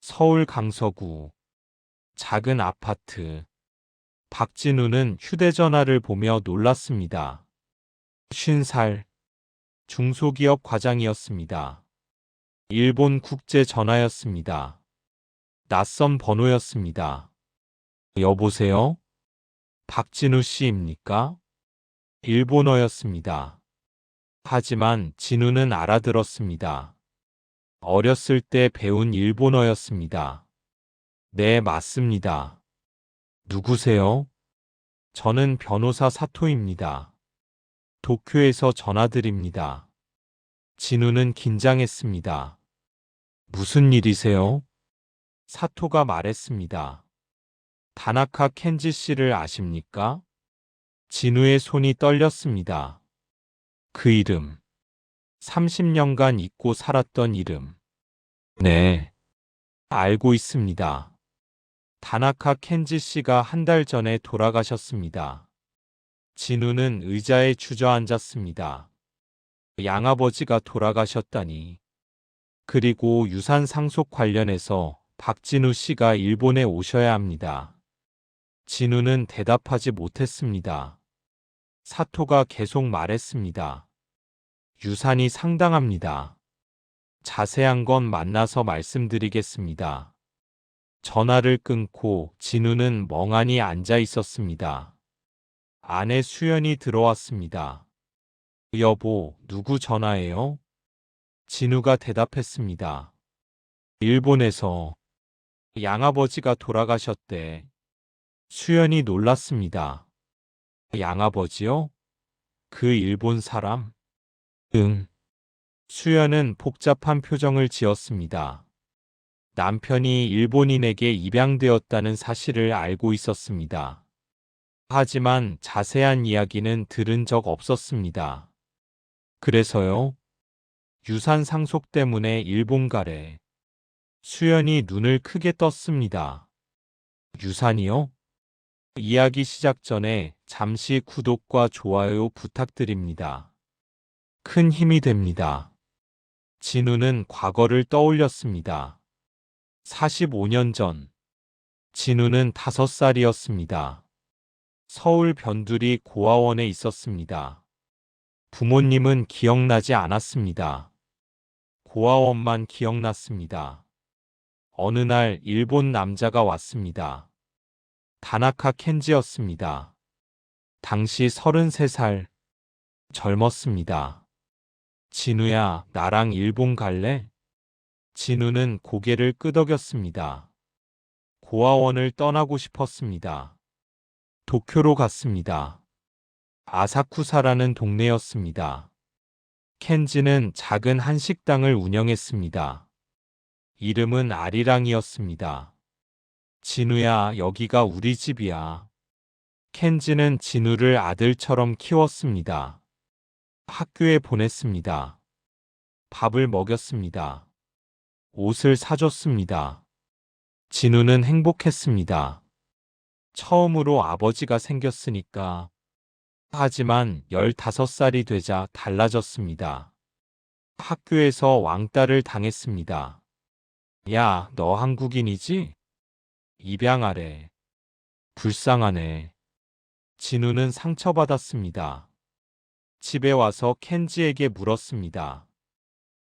서울 강서구 작은 아파트. 박진우는 휴대전화를 보며 놀랐습니다. 50살 중소기업 과장이었습니다. 일본 국제 전화였습니다. 낯선 번호였습니다. 여보세요? 박진우 씨입니까? 일본어였습니다. 하지만 진우는 알아들었습니다. 어렸을 때 배운 일본어였습니다. 네, 맞습니다. 누구세요? 저는 변호사 사토입니다. 도쿄에서 전화드립니다. 진우는 긴장했습니다. 무슨 일이세요? 사토가 말했습니다. 다나카 켄지 씨를 아십니까? 진우의 손이 떨렸습니다. 그 이름. 30년간 잊고 살았던 이름. 네, 알고 있습니다. 다나카 켄지 씨가 한 달 전에 돌아가셨습니다. 진우는 의자에 주저앉았습니다. 양아버지가 돌아가셨다니. 그리고 유산 상속 관련해서 박진우 씨가 일본에 오셔야 합니다. 진우는 대답하지 못했습니다. 사토가 계속 말했습니다. 유산이 상당합니다. 자세한 건 만나서 말씀드리겠습니다. 전화를 끊고 진우는 멍하니 앉아 있었습니다. 아내 수연이 들어왔습니다. 여보, 누구 전화예요? 진우가 대답했습니다. 일본에서 양아버지가 돌아가셨대. 수연이 놀랐습니다. 양아버지요? 그 일본 사람? 응. 수연은 복잡한 표정을 지었습니다. 남편이 일본인에게 입양되었다는 사실을 알고 있었습니다. 하지만 자세한 이야기는 들은 적 없었습니다. 그래서요? 유산 상속 때문에 일본 가래. 수연이 눈을 크게 떴습니다. 유산이요? 이야기 시작 전에 잠시 구독과 좋아요 부탁드립니다. 큰 힘이 됩니다. 진우는 과거를 떠올렸습니다. 45년 전. 진우는 5살이었습니다. 서울 변두리 고아원에 있었습니다. 부모님은 기억나지 않았습니다. 고아원만 기억났습니다. 어느 날 일본 남자가 왔습니다. 다나카 켄지였습니다. 당시 33살. 젊었습니다. 진우야, 나랑 일본 갈래? 진우는 고개를 끄덕였습니다. 고아원을 떠나고 싶었습니다. 도쿄로 갔습니다. 아사쿠사라는 동네였습니다. 켄지는 작은 한식당을 운영했습니다. 이름은 아리랑이었습니다. 진우야, 여기가 우리 집이야. 켄지는 진우를 아들처럼 키웠습니다. 학교에 보냈습니다. 밥을 먹였습니다. 옷을 사줬습니다. 진우는 행복했습니다. 처음으로 아버지가 생겼으니까. 하지만 15살이 되자 달라졌습니다. 학교에서 왕따를 당했습니다. 야, 너 한국인이지? 입양하래. 불쌍하네. 진우는 상처받았습니다. 집에 와서 켄지에게 물었습니다.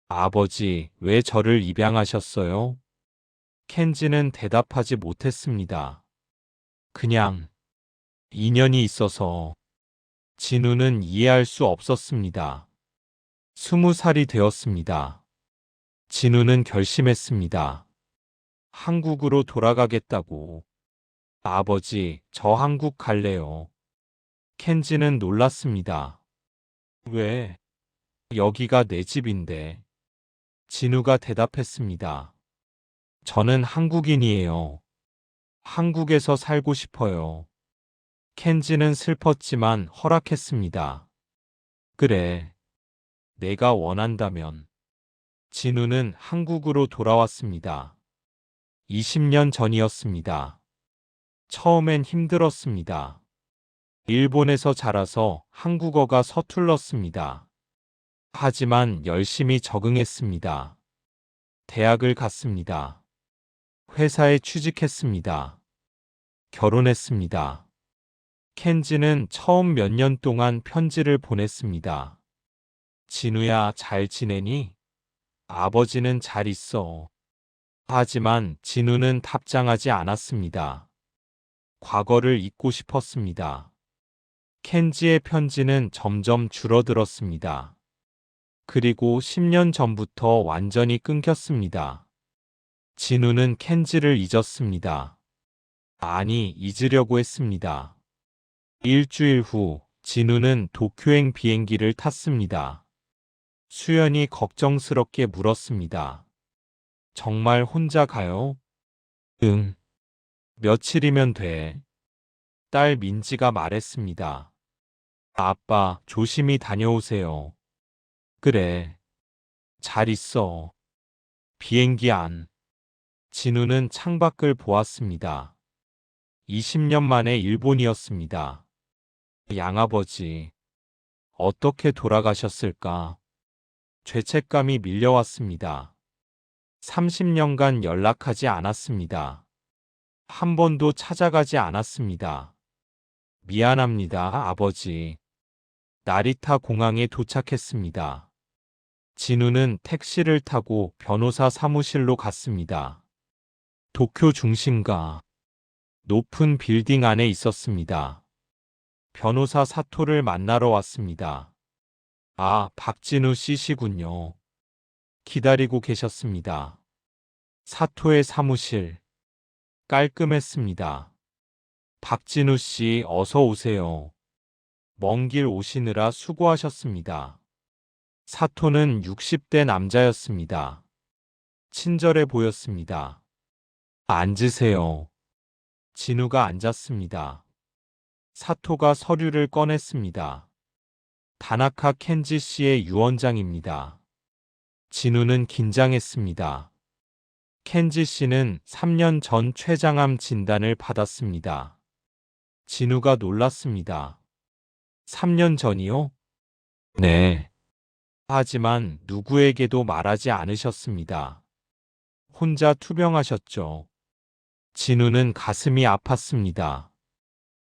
아버지, 왜 저를 입양하셨어요? 켄지는 대답하지 못했습니다. 그냥 인연이 있어서. 진우는 이해할 수 없었습니다. 20살이 되었습니다. 진우는 결심했습니다. 한국으로 돌아가겠다고. 아버지, 저 한국 갈래요. 켄지는 놀랐습니다. 왜? 여기가 내 집인데. 진우가 대답했습니다. 저는 한국인이에요. 한국에서 살고 싶어요. 켄지는 슬펐지만 허락했습니다. 그래. 내가 원한다면. 진우는 한국으로 돌아왔습니다. 20년 전이었습니다. 처음엔 힘들었습니다. 일본에서 자라서 한국어가 서툴렀습니다. 하지만 열심히 적응했습니다. 대학을 갔습니다. 회사에 취직했습니다. 결혼했습니다. 켄지는 처음 몇 년 동안 편지를 보냈습니다. 진우야, 잘 지내니? 아버지는 잘 있어. 하지만 진우는 답장하지 않았습니다. 과거를 잊고 싶었습니다. 켄지의 편지는 점점 줄어들었습니다. 그리고 10년 전부터 완전히 끊겼습니다. 진우는 켄지를 잊었습니다. 아니, 잊으려고 했습니다. 일주일 후, 진우는 도쿄행 비행기를 탔습니다. 수연이 걱정스럽게 물었습니다. 정말 혼자 가요? 응. 며칠이면 돼. 딸 민지가 말했습니다. 아빠, 조심히 다녀오세요. 그래. 잘 있어. 비행기 안. 진우는 창밖을 보았습니다. 20년 만에 일본이었습니다. 양아버지, 어떻게 돌아가셨을까? 죄책감이 밀려왔습니다. 30년간 연락하지 않았습니다. 한 번도 찾아가지 않았습니다. 미안합니다, 아버지. 나리타 공항에 도착했습니다. 진우는 택시를 타고 변호사 사무실로 갔습니다. 도쿄 중심가 높은 빌딩 안에 있었습니다. 변호사 사토를 만나러 왔습니다. 아, 박진우 씨시군요. 기다리고 계셨습니다. 사토의 사무실 깔끔했습니다. 박진우 씨, 어서 오세요. 먼 길 오시느라 수고하셨습니다. 사토는 60대 남자였습니다. 친절해 보였습니다. 앉으세요. 진우가 앉았습니다. 사토가 서류를 꺼냈습니다. 다나카 켄지 씨의 유언장입니다. 진우는 긴장했습니다. 켄지 씨는 3년 전 췌장암 진단을 받았습니다. 진우가 놀랐습니다. 3년 전이요? 네. 하지만 누구에게도 말하지 않으셨습니다. 혼자 투병하셨죠. 진우는 가슴이 아팠습니다.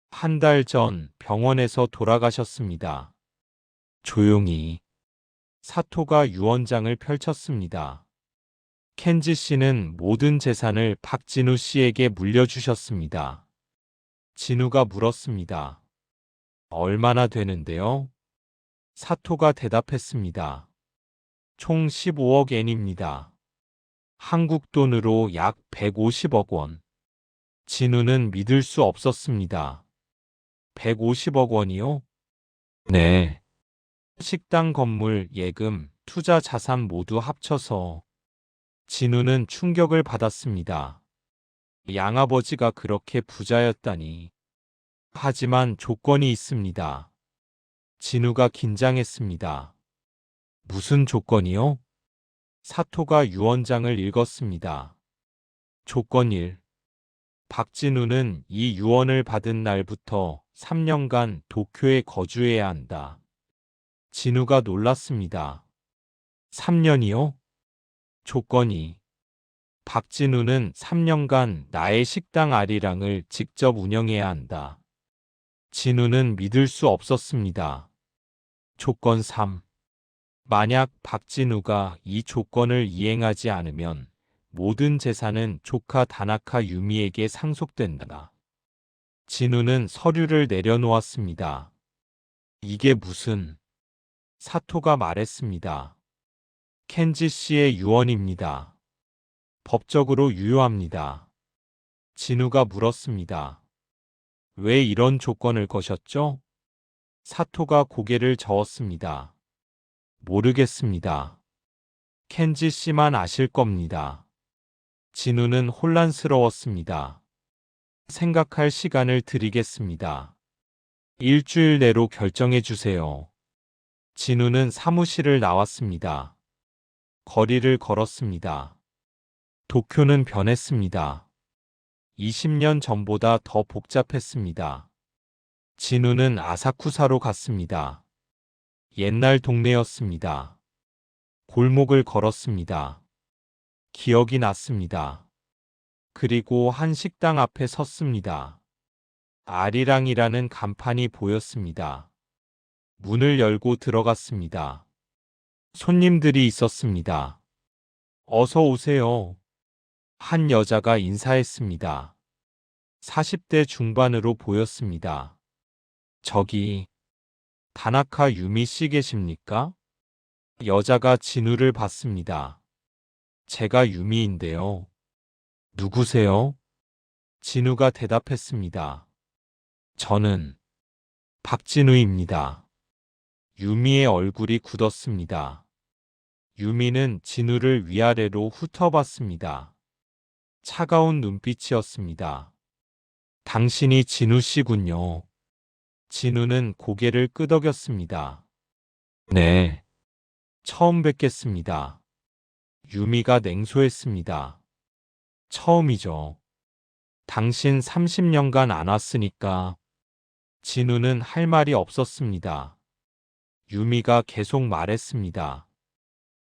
한 달 전 병원에서 돌아가셨습니다. 조용히. 사토가 유언장을 펼쳤습니다. 켄지 씨는 모든 재산을 박진우 씨에게 물려주셨습니다. 진우가 물었습니다. 얼마나 되는데요? 사토가 대답했습니다. 총 15억 엔입니다. 한국 돈으로 약 150억 원. 진우는 믿을 수 없었습니다. 150억 원이요? 네. 식당, 건물, 예금, 투자 자산 모두 합쳐서. 진우는 충격을 받았습니다. 양아버지가 그렇게 부자였다니. 하지만 조건이 있습니다. 진우가 긴장했습니다. 무슨 조건이요? 사토가 유언장을 읽었습니다. 조건 1. 박진우는 이 유언을 받은 날부터 3년간 도쿄에 거주해야 한다. 진우가 놀랐습니다. 3년이요? 조건 2. 박진우는 3년간 나의 식당 아리랑을 직접 운영해야 한다. 진우는 믿을 수 없었습니다. 조건 3. 만약 박진우가 이 조건을 이행하지 않으면 모든 재산은 조카 다나카 유미에게 상속된다. 진우는 서류를 내려놓았습니다. 이게 무슨... 사토가 말했습니다. 켄지 씨의 유언입니다. 법적으로 유효합니다. 진우가 물었습니다. 왜 이런 조건을 거셨죠? 사토가 고개를 저었습니다. 모르겠습니다. 켄지 씨만 아실 겁니다. 진우는 혼란스러웠습니다. 생각할 시간을 드리겠습니다. 일주일 내로 결정해 주세요. 진우는 사무실을 나왔습니다. 거리를 걸었습니다. 도쿄는 변했습니다. 20년 전보다 더 복잡했습니다. 진우는 아사쿠사로 갔습니다. 옛날 동네였습니다. 골목을 걸었습니다. 기억이 났습니다. 그리고 한 식당 앞에 섰습니다. 아리랑이라는 간판이 보였습니다. 문을 열고 들어갔습니다. 손님들이 있었습니다. 어서 오세요. 한 여자가 인사했습니다. 40대 중반으로 보였습니다. 저기, 다나카 유미 씨 계십니까? 여자가 진우를 봤습니다. 제가 유미인데요. 누구세요? 진우가 대답했습니다. 저는 박진우입니다. 유미의 얼굴이 굳었습니다. 유미는 진우를 위아래로 훑어봤습니다. 차가운 눈빛이었습니다. 당신이 진우 씨군요. 진우는 고개를 끄덕였습니다. 네. 처음 뵙겠습니다. 유미가 냉소했습니다. 처음이죠. 당신 30년간 안 왔으니까. 진우는 할 말이 없었습니다. 유미가 계속 말했습니다.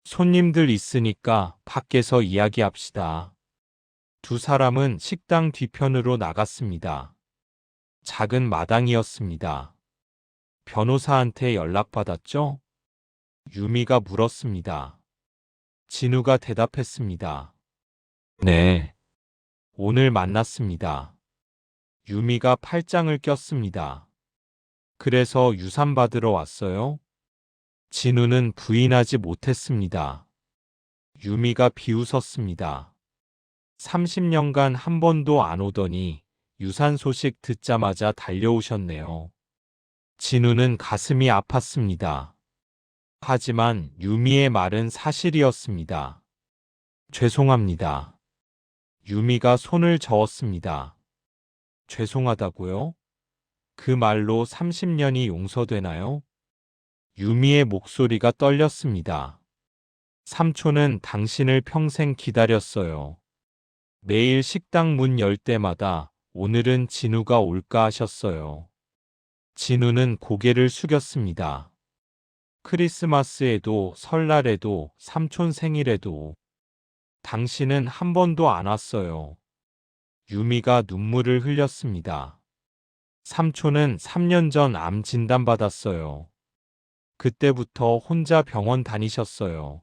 손님들 있으니까 밖에서 이야기합시다. 두 사람은 식당 뒤편으로 나갔습니다. 작은 마당이었습니다. 변호사한테 연락받았죠? 유미가 물었습니다. 진우가 대답했습니다. 네. 오늘 만났습니다. 유미가 팔짱을 꼈습니다. 그래서 유산 받으러 왔어요? 진우는 부인하지 못했습니다. 유미가 비웃었습니다. 30년간 한 번도 안 오더니 유산 소식 듣자마자 달려오셨네요. 진우는 가슴이 아팠습니다. 하지만 유미의 말은 사실이었습니다. 죄송합니다. 유미가 손을 저었습니다. 죄송하다고요? 그 말로 30년이 용서되나요? 유미의 목소리가 떨렸습니다. 삼촌은 당신을 평생 기다렸어요. 매일 식당 문 열 때마다 오늘은 진우가 올까 하셨어요. 진우는 고개를 숙였습니다. 크리스마스에도 설날에도 삼촌 생일에도 당신은 한 번도 안 왔어요. 유미가 눈물을 흘렸습니다. 삼촌은 3년 전 암 진단받았어요. 그때부터 혼자 병원 다니셨어요.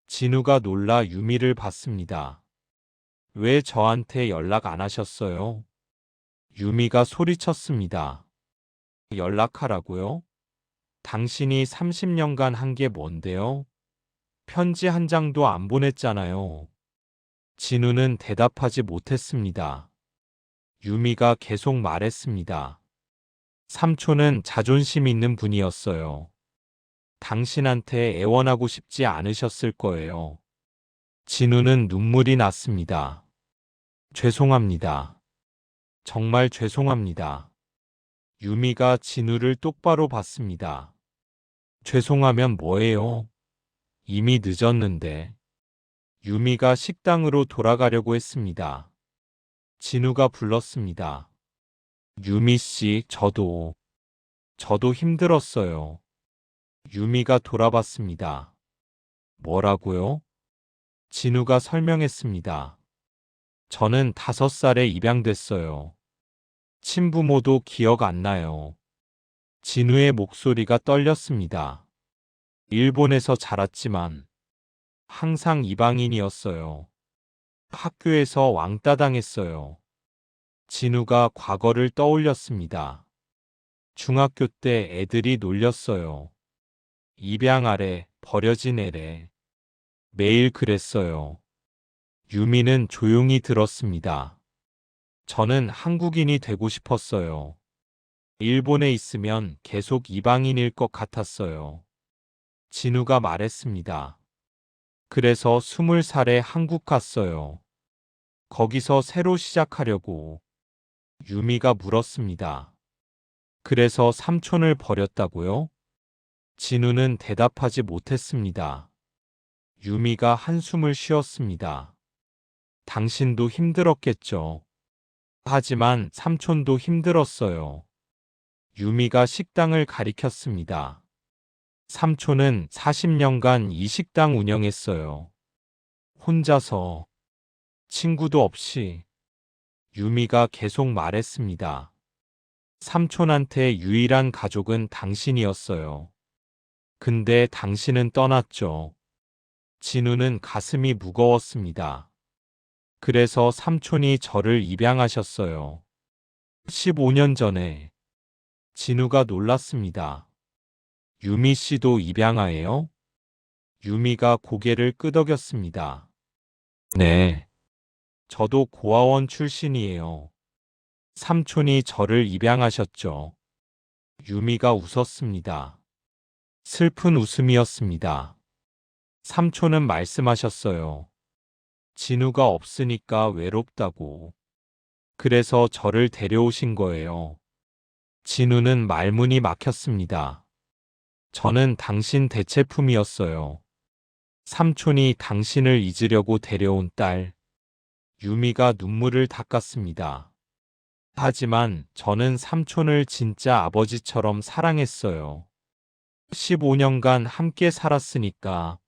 진우가 놀라 유미를 봤습니다. 왜 저한테 연락 안 하셨어요? 유미가 소리쳤습니다. 연락하라고요? 당신이 30년간 한 게 뭔데요? 편지 한 장도 안 보냈잖아요. 진우는 대답하지 못했습니다. 유미가 계속 말했습니다. 삼촌은 자존심 있는 분이었어요. 당신한테 애원하고 싶지 않으셨을 거예요. 진우는 눈물이 났습니다. 죄송합니다. 정말 죄송합니다. 유미가 진우를 똑바로 봤습니다. 죄송하면 뭐예요? 이미 늦었는데. 유미가 식당으로 돌아가려고 했습니다. 진우가 불렀습니다. 유미 씨, 저도 힘들었어요. 유미가 돌아봤습니다. 뭐라고요? 진우가 설명했습니다. 저는 5살에 입양됐어요. 친부모도 기억 안 나요. 진우의 목소리가 떨렸습니다. 일본에서 자랐지만 항상 이방인이었어요. 학교에서 왕따 당했어요. 진우가 과거를 떠올렸습니다. 중학교 때 애들이 놀렸어요. 입양아래, 버려진 애래. 매일 그랬어요. 유미는 조용히 들었습니다. 저는 한국인이 되고 싶었어요. 일본에 있으면 계속 이방인일 것 같았어요. 진우가 말했습니다. 그래서 20살에 한국 갔어요. 거기서 새로 시작하려고. 유미가 물었습니다. 그래서 삼촌을 버렸다고요? 진우는 대답하지 못했습니다. 유미가 한숨을 쉬었습니다. 당신도 힘들었겠죠. 하지만 삼촌도 힘들었어요. 유미가 식당을 가리켰습니다. 삼촌은 40년간 이 식당 운영했어요. 혼자서. 친구도 없이 유미가 계속 말했습니다. 삼촌한테 유일한 가족은 당신이었어요. 근데 당신은 떠났죠. 진우는 가슴이 무거웠습니다. 그래서 삼촌이 저를 입양하셨어요. 15년 전에. 진우가 놀랐습니다. 유미 씨도 입양아예요? 유미가 고개를 끄덕였습니다. 네. 저도 고아원 출신이에요. 삼촌이 저를 입양하셨죠. 유미가 웃었습니다. 슬픈 웃음이었습니다. 삼촌은 말씀하셨어요. 진우가 없으니까 외롭다고. 그래서 저를 데려오신 거예요. 진우는 말문이 막혔습니다. 저는 당신 대체품이었어요. 삼촌이 당신을 잊으려고 데려온 딸. 유미가 눈물을 닦았습니다. 하지만 저는 삼촌을 진짜 아버지처럼 사랑했어요. 15년간 함께 살았으니까.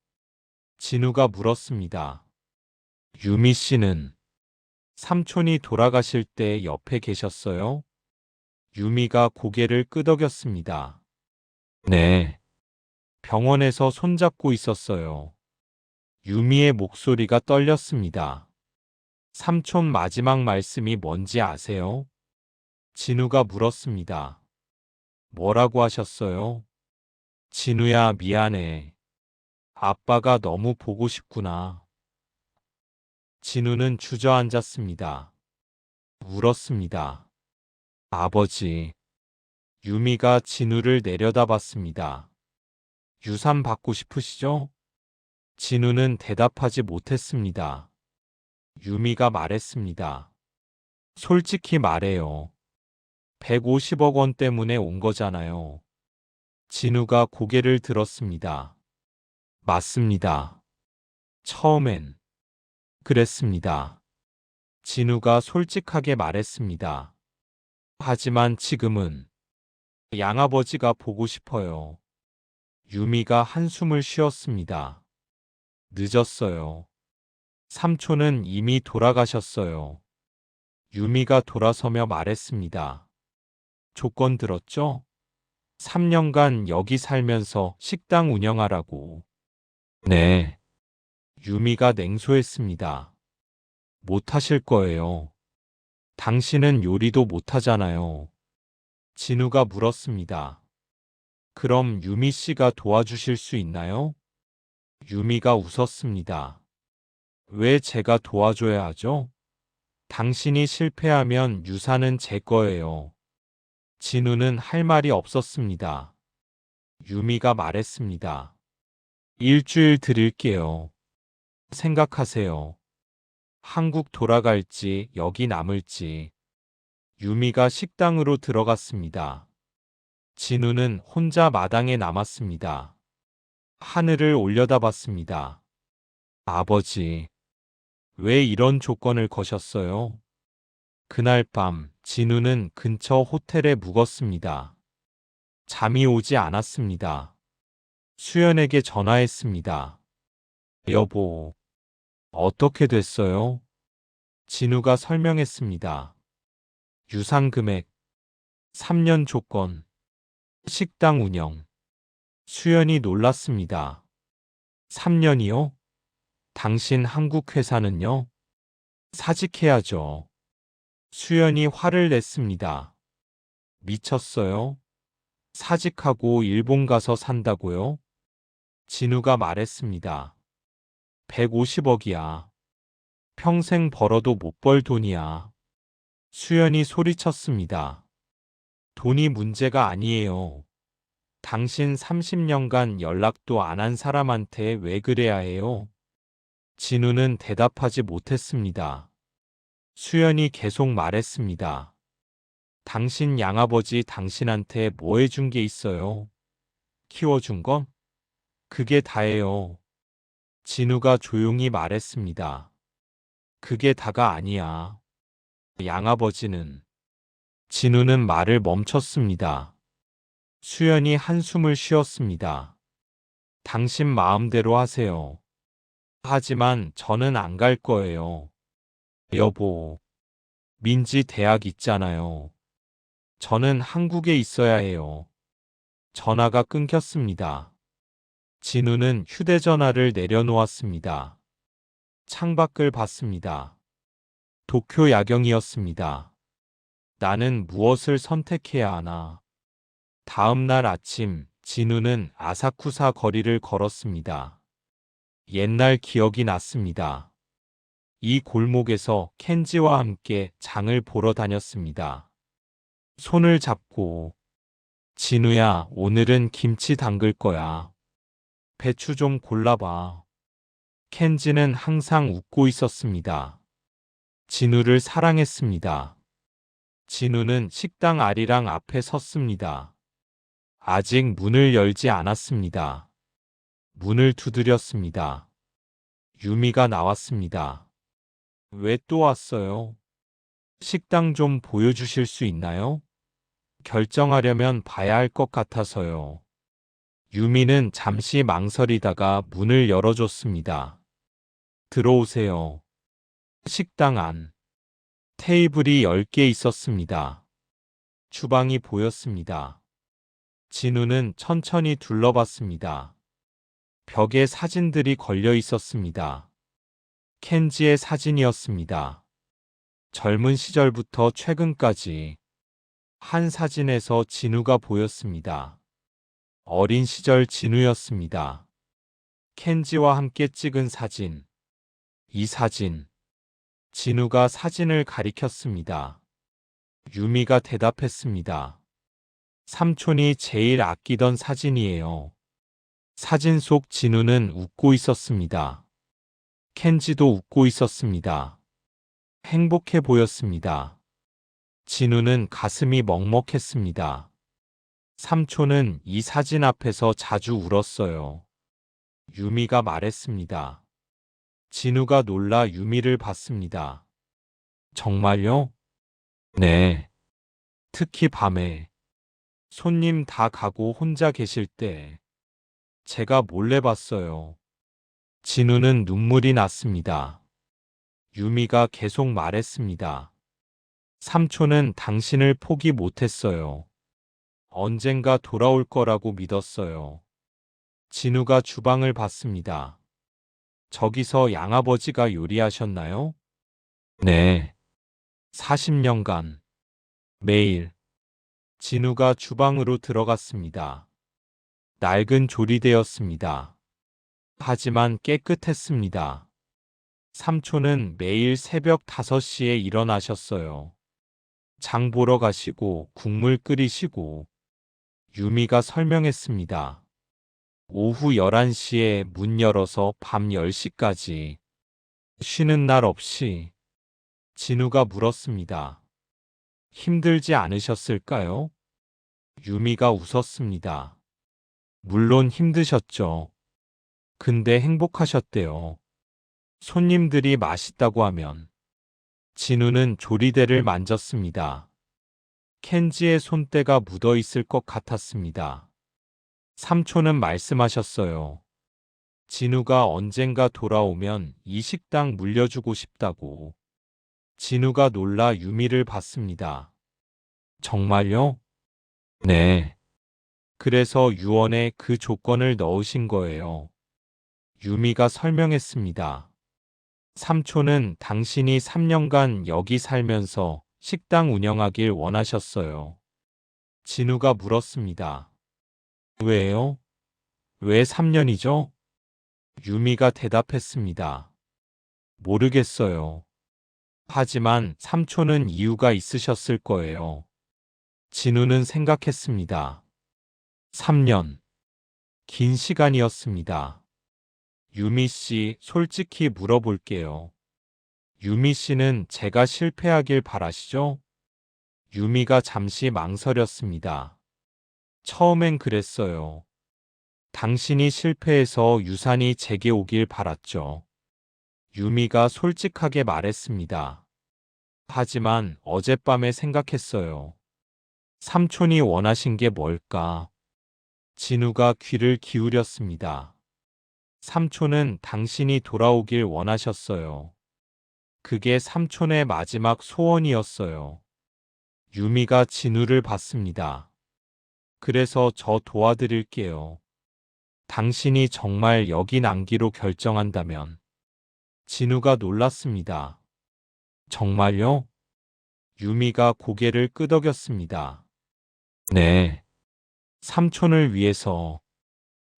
진우가 물었습니다. 유미 씨는 삼촌이 돌아가실 때 옆에 계셨어요? 유미가 고개를 끄덕였습니다. 네. 병원에서 손잡고 있었어요. 유미의 목소리가 떨렸습니다. 삼촌 마지막 말씀이 뭔지 아세요? 진우가 물었습니다. 뭐라고 하셨어요? 진우야, 미안해. 아빠가 너무 보고 싶구나. 진우는 주저앉았습니다. 울었습니다. 아버지. 유미가 진우를 내려다봤습니다. 유산 받고 싶으시죠? 진우는 대답하지 못했습니다. 유미가 말했습니다. 솔직히 말해요. 150억 원 때문에 온 거잖아요. 진우가 고개를 들었습니다. 맞습니다. 처음엔 그랬습니다. 진우가 솔직하게 말했습니다. 하지만 지금은 양아버지가 보고 싶어요. 유미가 한숨을 쉬었습니다. 늦었어요. 삼촌은 이미 돌아가셨어요. 유미가 돌아서며 말했습니다. 조건 들었죠? 3년간 여기 살면서 식당 운영하라고. 네. 유미가 냉소했습니다. 못하실 거예요. 당신은 요리도 못하잖아요. 진우가 물었습니다. 그럼 유미 씨가 도와주실 수 있나요? 유미가 웃었습니다. 왜 제가 도와줘야 하죠? 당신이 실패하면 유산은 제 거예요. 진우는 할 말이 없었습니다. 유미가 말했습니다. 일주일 드릴게요. 생각하세요. 한국 돌아갈지 여기 남을지. 유미가 식당으로 들어갔습니다. 진우는 혼자 마당에 남았습니다. 하늘을 올려다봤습니다. 아버지, 왜 이런 조건을 거셨어요? 그날 밤 진우는 근처 호텔에 묵었습니다. 잠이 오지 않았습니다. 수연에게 전화했습니다. 여보, 어떻게 됐어요? 진우가 설명했습니다. 유상 금액, 3년 조건, 식당 운영. 수연이 놀랐습니다. 3년이요? 당신 한국 회사는요? 사직해야죠. 수연이 화를 냈습니다. 미쳤어요? 사직하고 일본 가서 산다고요? 진우가 말했습니다. 150억이야. 평생 벌어도 못 벌 돈이야. 수연이 소리쳤습니다. 돈이 문제가 아니에요. 당신 30년간 연락도 안 한 사람한테 왜 그래야 해요? 진우는 대답하지 못했습니다. 수연이 계속 말했습니다. 당신 양아버지 당신한테 뭐 해준 게 있어요? 키워준 건? 그게 다예요. 진우가 조용히 말했습니다. 그게 다가 아니야. 양아버지는. 진우는 말을 멈췄습니다. 수연이 한숨을 쉬었습니다. 당신 마음대로 하세요. 하지만 저는 안 갈 거예요. 여보, 민지 대학 있잖아요. 저는 한국에 있어야 해요. 전화가 끊겼습니다. 진우는 휴대전화를 내려놓았습니다. 창밖을 봤습니다. 도쿄 야경이었습니다. 나는 무엇을 선택해야 하나? 다음 날 아침, 진우는 아사쿠사 거리를 걸었습니다. 옛날 기억이 났습니다. 이 골목에서 켄지와 함께 장을 보러 다녔습니다. 손을 잡고, 진우야, 오늘은 김치 담글 거야. 배추 좀 골라봐. 켄지는 항상 웃고 있었습니다. 진우를 사랑했습니다. 진우는 식당 아리랑 앞에 섰습니다. 아직 문을 열지 않았습니다. 문을 두드렸습니다. 유미가 나왔습니다. 왜 또 왔어요? 식당 좀 보여주실 수 있나요? 결정하려면 봐야 할 것 같아서요. 유미는 잠시 망설이다가 문을 열어줬습니다. 들어오세요. 식당 안. 테이블이 10개 있었습니다. 주방이 보였습니다. 진우는 천천히 둘러봤습니다. 벽에 사진들이 걸려 있었습니다. 켄지의 사진이었습니다. 젊은 시절부터 최근까지. 한 사진에서 진우가 보였습니다. 어린 시절 진우였습니다. 켄지와 함께 찍은 사진. 이 사진. 진우가 사진을 가리켰습니다. 유미가 대답했습니다. 삼촌이 제일 아끼던 사진이에요. 사진 속 진우는 웃고 있었습니다. 켄지도 웃고 있었습니다. 행복해 보였습니다. 진우는 가슴이 먹먹했습니다. 삼촌은 이 사진 앞에서 자주 울었어요. 유미가 말했습니다. 진우가 놀라 유미를 봤습니다. 정말요? 네. 특히 밤에 손님 다 가고 혼자 계실 때 제가 몰래 봤어요. 진우는 눈물이 났습니다. 유미가 계속 말했습니다. 삼촌은 당신을 포기 못했어요. 언젠가 돌아올 거라고 믿었어요. 진우가 주방을 봤습니다. 저기서 양아버지가 요리하셨나요? 네. 40년간. 매일. 진우가 주방으로 들어갔습니다. 낡은 조리대였습니다. 하지만 깨끗했습니다. 삼촌은 매일 새벽 5시에 일어나셨어요. 장 보러 가시고 국물 끓이시고. 유미가 설명했습니다. 오후 11시에 문 열어서 밤 10시까지. 쉬는 날 없이. 진우가 물었습니다. 힘들지 않으셨을까요? 유미가 웃었습니다. 물론 힘드셨죠. 근데 행복하셨대요. 손님들이 맛있다고 하면. 진우는 조리대를 만졌습니다. 켄지의 손때가 묻어 있을 것 같았습니다. 삼촌은 말씀하셨어요. 진우가 언젠가 돌아오면 이 식당 물려주고 싶다고. 진우가 놀라 유미를 봤습니다. 정말요? 네. 그래서 유언에 그 조건을 넣으신 거예요. 유미가 설명했습니다. 삼촌은 당신이 3년간 여기 살면서 식당 운영하길 원하셨어요. 진우가 물었습니다. 왜요? 왜 3년이죠? 유미가 대답했습니다. 모르겠어요. 하지만 삼촌은 이유가 있으셨을 거예요. 진우는 생각했습니다. 3년. 긴 시간이었습니다. 유미 씨, 솔직히 물어볼게요. 유미 씨는 제가 실패하길 바라시죠? 유미가 잠시 망설였습니다. 처음엔 그랬어요. 당신이 실패해서 유산이 제게 오길 바랐죠. 유미가 솔직하게 말했습니다. 하지만 어젯밤에 생각했어요. 삼촌이 원하신 게 뭘까? 진우가 귀를 기울였습니다. 삼촌은 당신이 돌아오길 원하셨어요. 그게 삼촌의 마지막 소원이었어요. 유미가 진우를 봤습니다. 그래서 저 도와드릴게요. 당신이 정말 여기 남기로 결정한다면. 진우가 놀랐습니다. 정말요? 유미가 고개를 끄덕였습니다. 네. 삼촌을 위해서.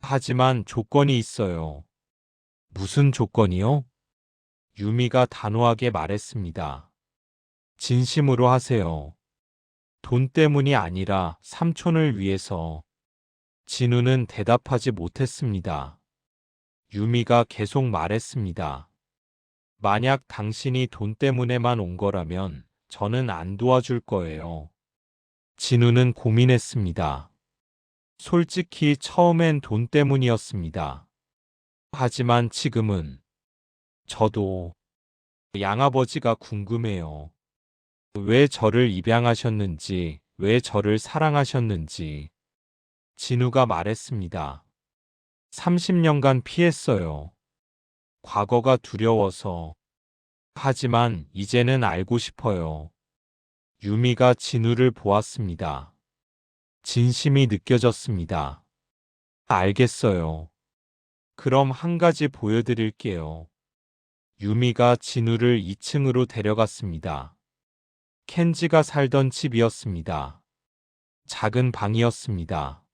하지만 조건이 있어요. 무슨 조건이요? 유미가 단호하게 말했습니다. 진심으로 하세요. 돈 때문이 아니라 삼촌을 위해서. 진우는 대답하지 못했습니다. 유미가 계속 말했습니다. 만약 당신이 돈 때문에만 온 거라면 저는 안 도와줄 거예요. 진우는 고민했습니다. 솔직히 처음엔 돈 때문이었습니다. 하지만 지금은 저도 양아버지가 궁금해요. 왜 저를 입양하셨는지, 왜 저를 사랑하셨는지. 진우가 말했습니다. 30년간 피했어요. 과거가 두려워서. 하지만 이제는 알고 싶어요. 유미가 진우를 보았습니다. 진심이 느껴졌습니다. 알겠어요. 그럼 한 가지 보여드릴게요. 유미가 진우를 2층으로 데려갔습니다. 켄지가 살던 집이었습니다. 작은 방이었습니다.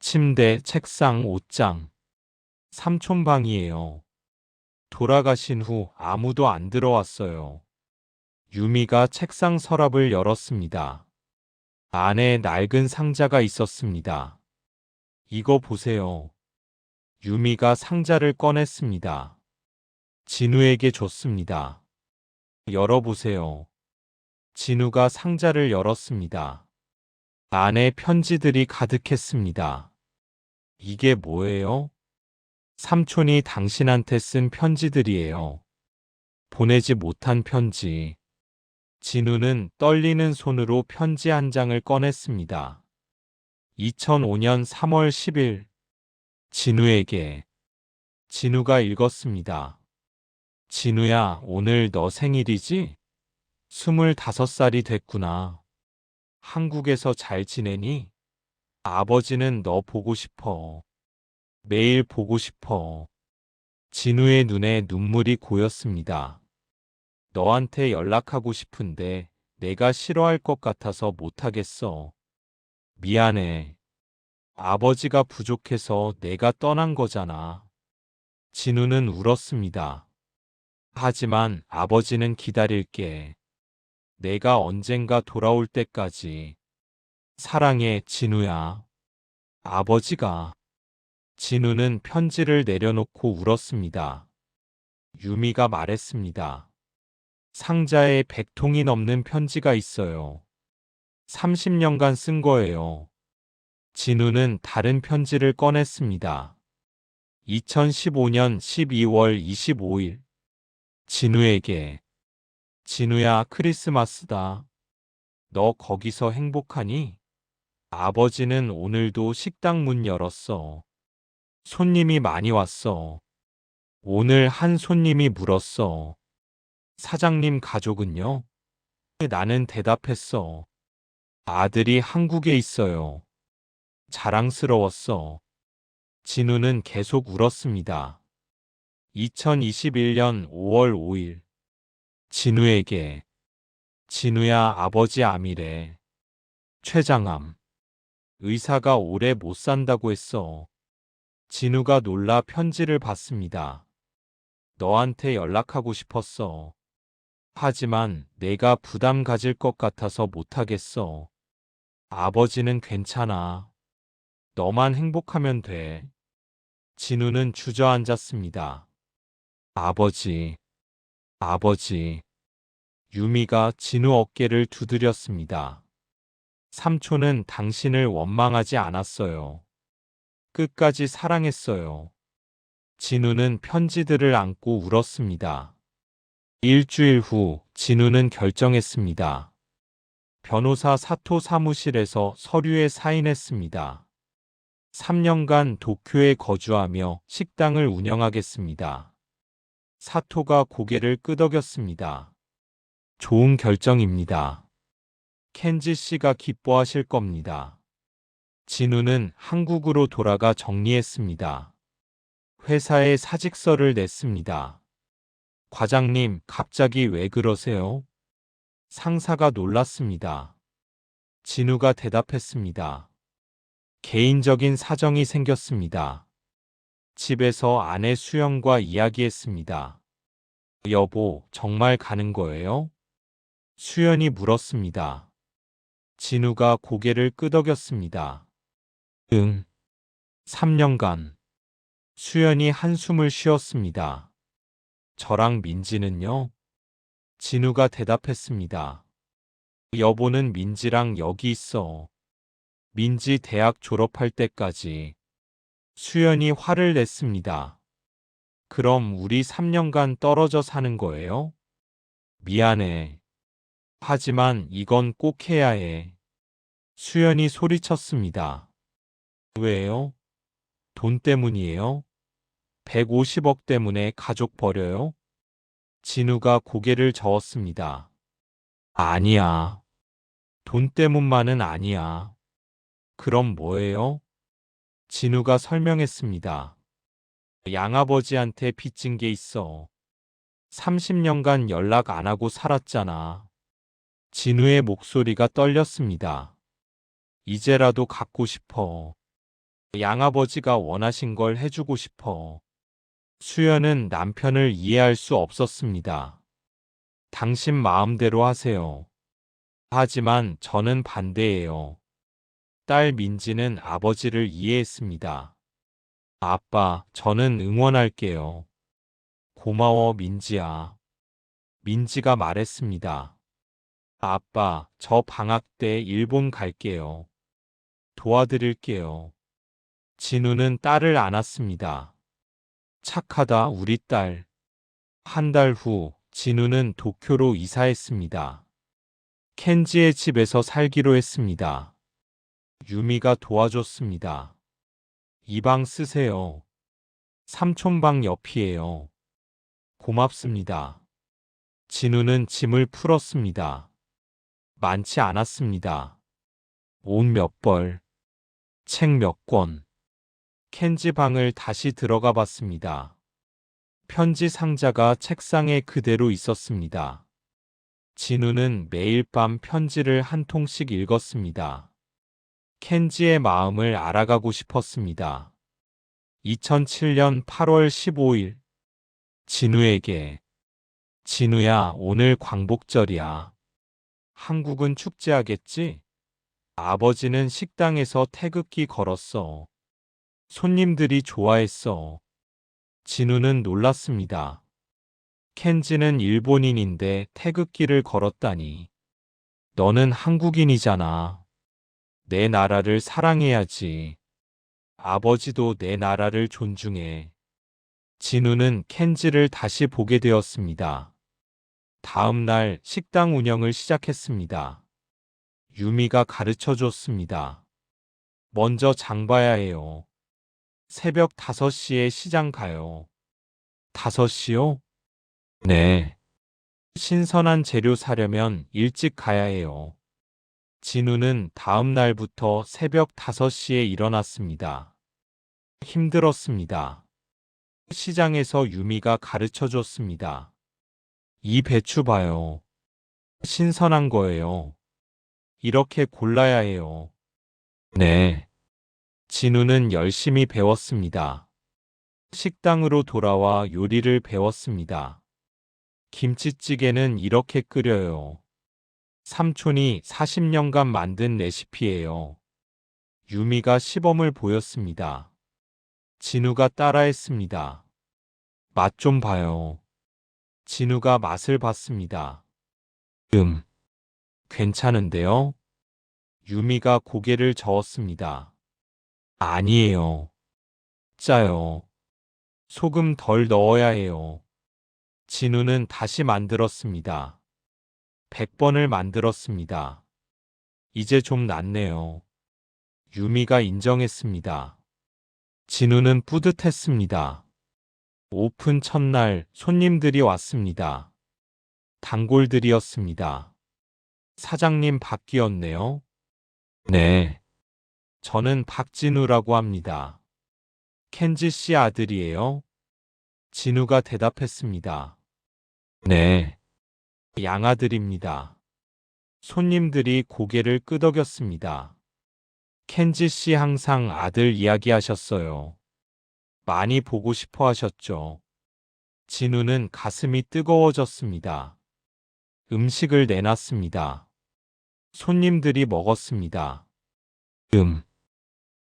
침대, 책상, 옷장. 삼촌 방이에요. 돌아가신 후 아무도 안 들어왔어요. 유미가 책상 서랍을 열었습니다. 안에 낡은 상자가 있었습니다. 이거 보세요. 유미가 상자를 꺼냈습니다. 진우에게 줬습니다. 열어보세요. 진우가 상자를 열었습니다. 안에 편지들이 가득했습니다. 이게 뭐예요? 삼촌이 당신한테 쓴 편지들이에요. 보내지 못한 편지. 진우는 떨리는 손으로 편지 한 장을 꺼냈습니다. 2005년 3월 10일. 진우에게. 진우가 읽었습니다. 진우야, 오늘 너 생일이지? 25살이 됐구나. 한국에서 잘 지내니? 아버지는 너 보고 싶어. 매일 보고 싶어. 진우의 눈에 눈물이 고였습니다. 너한테 연락하고 싶은데 내가 싫어할 것 같아서 못하겠어. 미안해. 아버지가 부족해서 내가 떠난 거잖아. 진우는 울었습니다. 하지만 아버지는 기다릴게. 내가 언젠가 돌아올 때까지. 사랑해, 진우야. 아버지가. 진우는 편지를 내려놓고 울었습니다. 유미가 말했습니다. 상자에 100통이 넘는 편지가 있어요. 30년간 쓴 거예요. 진우는 다른 편지를 꺼냈습니다. 2015년 12월 25일. 진우에게. 진우야, 크리스마스다. 너 거기서 행복하니? 아버지는 오늘도 식당 문 열었어. 손님이 많이 왔어. 오늘 한 손님이 물었어. 사장님 가족은요? 나는 대답했어. 아들이 한국에 있어요. 자랑스러웠어. 진우는 계속 울었습니다. 2021년 5월 5일. 진우에게. 진우야, 아버지 암이래. 췌장암. 의사가 오래 못 산다고 했어. 진우가 놀라 편지를 받습니다. 너한테 연락하고 싶었어. 하지만 내가 부담 가질 것 같아서 못하겠어. 아버지는 괜찮아. 너만 행복하면 돼. 진우는 주저앉았습니다. 아버지, 아버지. 유미가 진우 어깨를 두드렸습니다. 삼촌은 당신을 원망하지 않았어요. 끝까지 사랑했어요. 진우는 편지들을 안고 울었습니다. 일주일 후 진우는 결정했습니다. 변호사 사토 사무실에서 서류에 사인했습니다. 3년간 도쿄에 거주하며 식당을 운영하겠습니다. 사토가 고개를 끄덕였습니다. 좋은 결정입니다. 켄지 씨가 기뻐하실 겁니다. 진우는 한국으로 돌아가 정리했습니다. 회사에 사직서를 냈습니다. 과장님, 갑자기 왜 그러세요? 상사가 놀랐습니다. 진우가 대답했습니다. 개인적인 사정이 생겼습니다. 집에서 아내 수연과 이야기했습니다. 여보, 정말 가는 거예요? 수연이 물었습니다. 진우가 고개를 끄덕였습니다. 응. 3년간. 수연이 한숨을 쉬었습니다. 저랑 민지는요? 진우가 대답했습니다. 여보는 민지랑 여기 있어. 민지 대학 졸업할 때까지. 수연이 화를 냈습니다. 그럼 우리 3년간 떨어져 사는 거예요? 미안해. 하지만 이건 꼭 해야 해. 수연이 소리쳤습니다. 왜요? 돈 때문이에요? 150억 때문에 가족 버려요? 진우가 고개를 저었습니다. 아니야. 돈 때문만은 아니야. 그럼 뭐예요? 진우가 설명했습니다. 양아버지한테 빚진 게 있어. 30년간 연락 안 하고 살았잖아. 진우의 목소리가 떨렸습니다. 이제라도 갚고 싶어. 양아버지가 원하신 걸 해주고 싶어. 수연은 남편을 이해할 수 없었습니다. 당신 마음대로 하세요. 하지만 저는 반대예요. 딸 민지는 아버지를 이해했습니다. 아빠, 저는 응원할게요. 고마워, 민지야. 민지가 말했습니다. 아빠, 저 방학 때 일본 갈게요. 도와드릴게요. 진우는 딸을 안았습니다. 착하다, 우리 딸. 한 달 후, 진우는 도쿄로 이사했습니다. 켄지의 집에서 살기로 했습니다. 유미가 도와줬습니다. 이 방 쓰세요. 삼촌 방 옆이에요. 고맙습니다. 진우는 짐을 풀었습니다. 많지 않았습니다. 옷 몇 벌, 책 몇 권. 켄지 방을 다시 들어가 봤습니다. 편지 상자가 책상에 그대로 있었습니다. 진우는 매일 밤 편지를 한 통씩 읽었습니다. 켄지의 마음을 알아가고 싶었습니다. 2007년 8월 15일. 진우에게. 진우야, 오늘 광복절이야. 한국은 축제하겠지? 아버지는 식당에서 태극기 걸었어. 손님들이 좋아했어. 진우는 놀랐습니다. 켄지는 일본인인데 태극기를 걸었다니. 너는 한국인이잖아. 내 나라를 사랑해야지. 아버지도 내 나라를 존중해. 진우는 켄지를 다시 보게 되었습니다. 다음 날 식당 운영을 시작했습니다. 유미가 가르쳐 줬습니다. 먼저 장 봐야 해요. 새벽 5시에 시장 가요. 5시요? 네. 신선한 재료 사려면 일찍 가야 해요. 진우는 다음 날부터 새벽 5시에 일어났습니다. 힘들었습니다. 시장에서 유미가 가르쳐 줬습니다. 이 배추 봐요. 신선한 거예요. 이렇게 골라야 해요. 네. 진우는 열심히 배웠습니다. 식당으로 돌아와 요리를 배웠습니다. 김치찌개는 이렇게 끓여요. 삼촌이 40년간 만든 레시피예요. 유미가 시범을 보였습니다. 진우가 따라했습니다. 맛 좀 봐요. 진우가 맛을 봤습니다. 괜찮은데요? 유미가 고개를 저었습니다. 아니에요. 짜요. 소금 덜 넣어야 해요. 진우는 다시 만들었습니다. 100번을 만들었습니다. 이제 좀 낫네요. 유미가 인정했습니다. 진우는 뿌듯했습니다. 오픈 첫날 손님들이 왔습니다. 단골들이었습니다. 사장님 바뀌었네요. 네. 저는 박진우라고 합니다. 켄지 씨 아들이에요. 진우가 대답했습니다. 네. 양아들입니다. 손님들이 고개를 끄덕였습니다. 켄지 씨 항상 아들 이야기하셨어요. 많이 보고 싶어 하셨죠. 진우는 가슴이 뜨거워졌습니다. 음식을 내놨습니다. 손님들이 먹었습니다.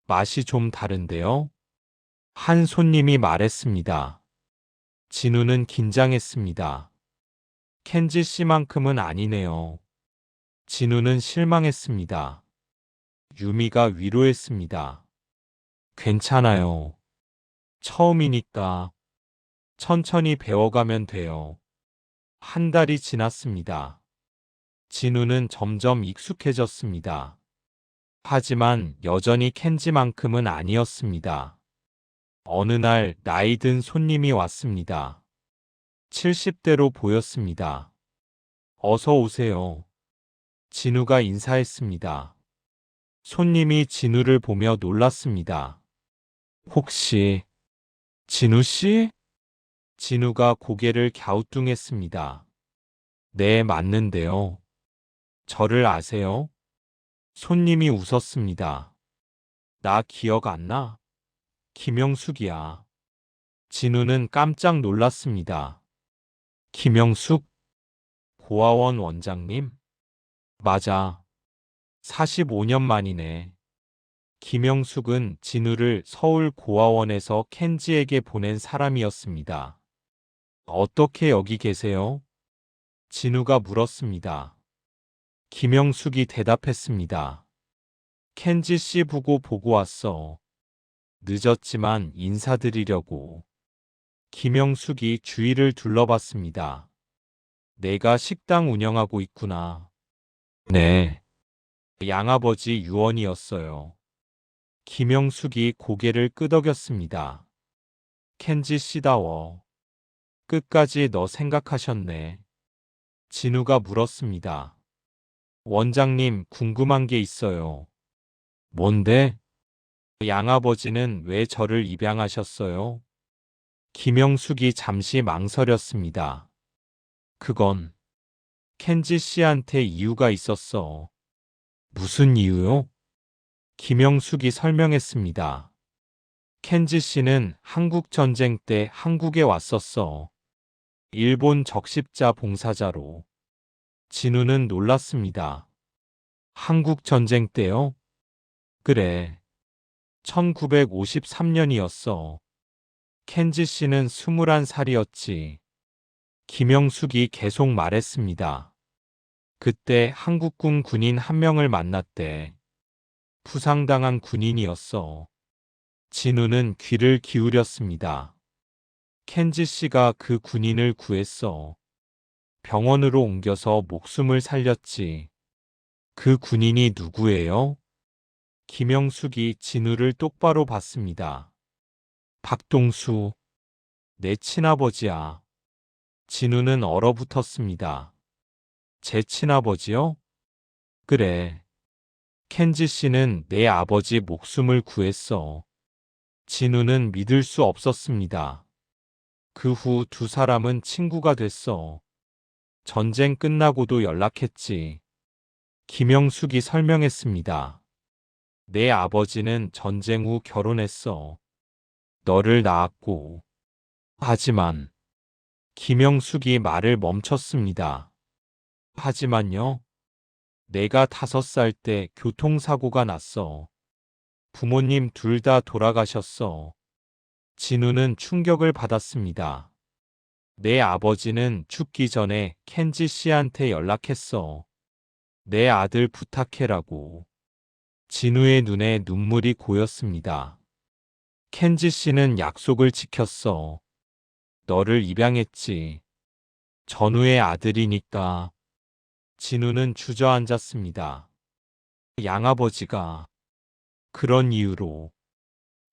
맛이 좀 다른데요? 한 손님이 말했습니다. 진우는 긴장했습니다. 켄지 씨만큼은 아니네요. 진우는 실망했습니다. 유미가 위로했습니다. 괜찮아요. 처음이니까 천천히 배워가면 돼요. 한 달이 지났습니다. 진우는 점점 익숙해졌습니다. 하지만 여전히 켄지만큼은 아니었습니다. 어느 날 나이 든 손님이 왔습니다. 70대로 보였습니다. 어서 오세요. 진우가 인사했습니다. 손님이 진우를 보며 놀랐습니다. 혹시 진우 씨? 진우가 고개를 갸우뚱했습니다. 네, 맞는데요. 저를 아세요? 손님이 웃었습니다. 나 기억 안 나? 김영숙이야. 진우는 깜짝 놀랐습니다. 김영숙? 고아원 원장님? 맞아. 45년 만이네. 김영숙은 진우를 서울 고아원에서 켄지에게 보낸 사람이었습니다. 어떻게 여기 계세요? 진우가 물었습니다. 김영숙이 대답했습니다. 켄지 씨 보고 왔어. 늦었지만 인사드리려고. 김영숙이 주위를 둘러봤습니다. 내가 식당 운영하고 있구나. 네. 양아버지 유언이었어요. 김영숙이 고개를 끄덕였습니다. 켄지 씨다워. 끝까지 너 생각하셨네. 진우가 물었습니다. 원장님, 궁금한 게 있어요. 뭔데? 양아버지는 왜 저를 입양하셨어요? 김영숙이 잠시 망설였습니다. 그건 켄지 씨한테 이유가 있었어. 무슨 이유요? 김영숙이 설명했습니다. 켄지 씨는 한국 전쟁 때 한국에 왔었어. 일본 적십자 봉사자로. 진우는 놀랐습니다. 한국 전쟁 때요? 그래. 1953년이었어. 켄지 씨는 21살이었지. 김영숙이 계속 말했습니다. 그때 한국군 군인 한 명을 만났대. 부상당한 군인이었어. 진우는 귀를 기울였습니다. 켄지 씨가 그 군인을 구했어. 병원으로 옮겨서 목숨을 살렸지. 그 군인이 누구예요? 김영숙이 진우를 똑바로 봤습니다. 박동수, 내 친아버지야. 진우는 얼어붙었습니다. 제 친아버지요? 그래. 켄지 씨는 내 아버지 목숨을 구했어. 진우는 믿을 수 없었습니다. 그 후 두 사람은 친구가 됐어. 전쟁 끝나고도 연락했지. 김영숙이 설명했습니다. 내 아버지는 전쟁 후 결혼했어. 너를 낳았고. 하지만 김영숙이 말을 멈췄습니다. 하지만요. 내가 5살 때 교통사고가 났어. 부모님 둘 다 돌아가셨어. 진우는 충격을 받았습니다. 내 아버지는 죽기 전에 켄지 씨한테 연락했어. 내 아들 부탁해라고. 진우의 눈에 눈물이 고였습니다. 켄지 씨는 약속을 지켰어. 너를 입양했지. 전우의 아들이니까. 진우는 주저앉았습니다. 양아버지가 그런 이유로.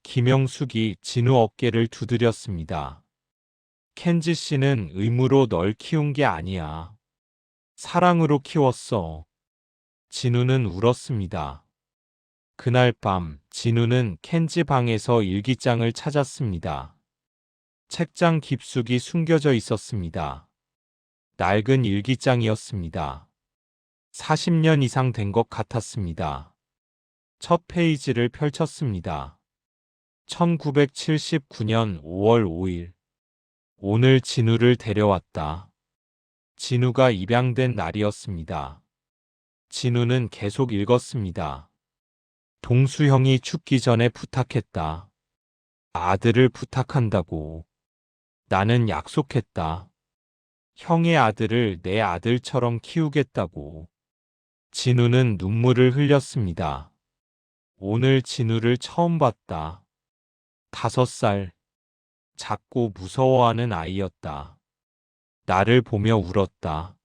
김영숙이 진우 어깨를 두드렸습니다. 켄지 씨는 의무로 널 키운 게 아니야. 사랑으로 키웠어. 진우는 울었습니다. 그날 밤 진우는 켄지 방에서 일기장을 찾았습니다. 책장 깊숙이 숨겨져 있었습니다. 낡은 일기장이었습니다. 40년 이상 된 것 같았습니다. 첫 페이지를 펼쳤습니다. 1979년 5월 5일. 오늘 진우를 데려왔다. 진우가 입양된 날이었습니다. 진우는 계속 읽었습니다. 동수형이 죽기 전에 부탁했다. 아들을 부탁한다고. 나는 약속했다. 형의 아들을 내 아들처럼 키우겠다고. 진우는 눈물을 흘렸습니다. 오늘 진우를 처음 봤다. 5살. 작고 무서워하는 아이였다. 나를 보며 울었다.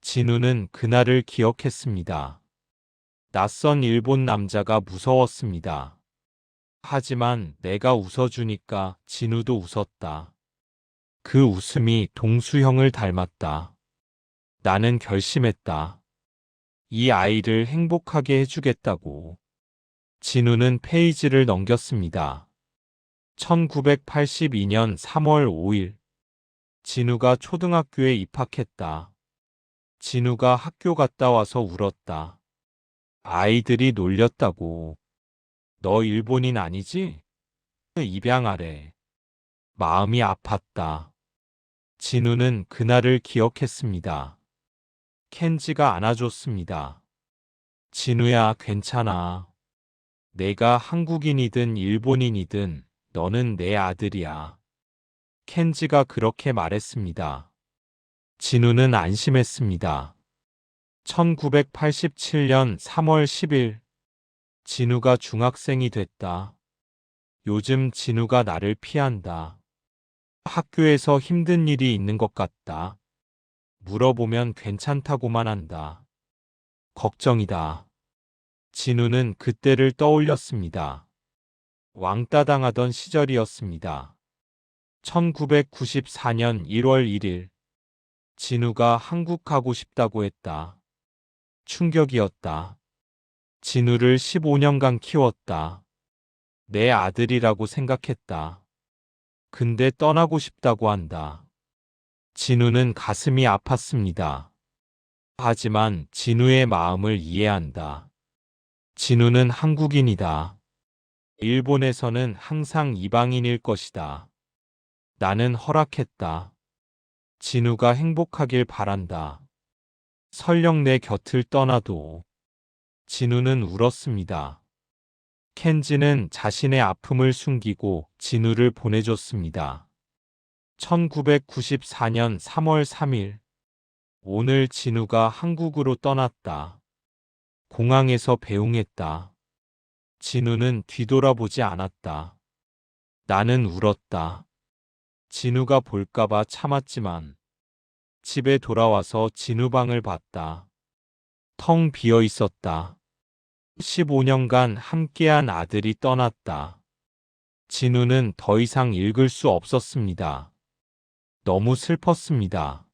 진우는 그날을 기억했습니다. 낯선 일본 남자가 무서웠습니다. 하지만 내가 웃어주니까 진우도 웃었다. 그 웃음이 동수형을 닮았다. 나는 결심했다. 이 아이를 행복하게 해주겠다고. 진우는 페이지를 넘겼습니다. 1982년 3월 5일. 진우가 초등학교에 입학했다. 진우가 학교 갔다 와서 울었다. 아이들이 놀렸다고. 너 일본인 아니지? 입양하래. 마음이 아팠다. 진우는 그날을 기억했습니다. 켄지가 안아줬습니다. 진우야, 괜찮아. 내가 한국인이든 일본인이든 너는 내 아들이야. 켄지가 그렇게 말했습니다. 진우는 안심했습니다. 1987년 3월 10일. 진우가 중학생이 됐다. 요즘 진우가 나를 피한다. 학교에서 힘든 일이 있는 것 같다. 물어보면 괜찮다고만 한다. 걱정이다. 진우는 그때를 떠올렸습니다. 왕따 당하던 시절이었습니다. 1994년 1월 1일. 진우가 한국 가고 싶다고 했다. 충격이었다. 진우를 15년간 키웠다. 내 아들이라고 생각했다. 근데 떠나고 싶다고 한다. 진우는 가슴이 아팠습니다. 하지만 진우의 마음을 이해한다. 진우는 한국인이다. 일본에서는 항상 이방인일 것이다. 나는 허락했다. 진우가 행복하길 바란다. 설령 내 곁을 떠나도. 진우는 울었습니다. 켄지는 자신의 아픔을 숨기고 진우를 보내줬습니다. 1994년 3월 3일. 오늘 진우가 한국으로 떠났다. 공항에서 배웅했다. 진우는 뒤돌아보지 않았다. 나는 울었다. 진우가 볼까봐 참았지만 집에 돌아와서 진우 방을 봤다. 텅 비어 있었다. 15년간 함께한 아들이 떠났다. 진우는 더 이상 읽을 수 없었습니다. 너무 슬펐습니다.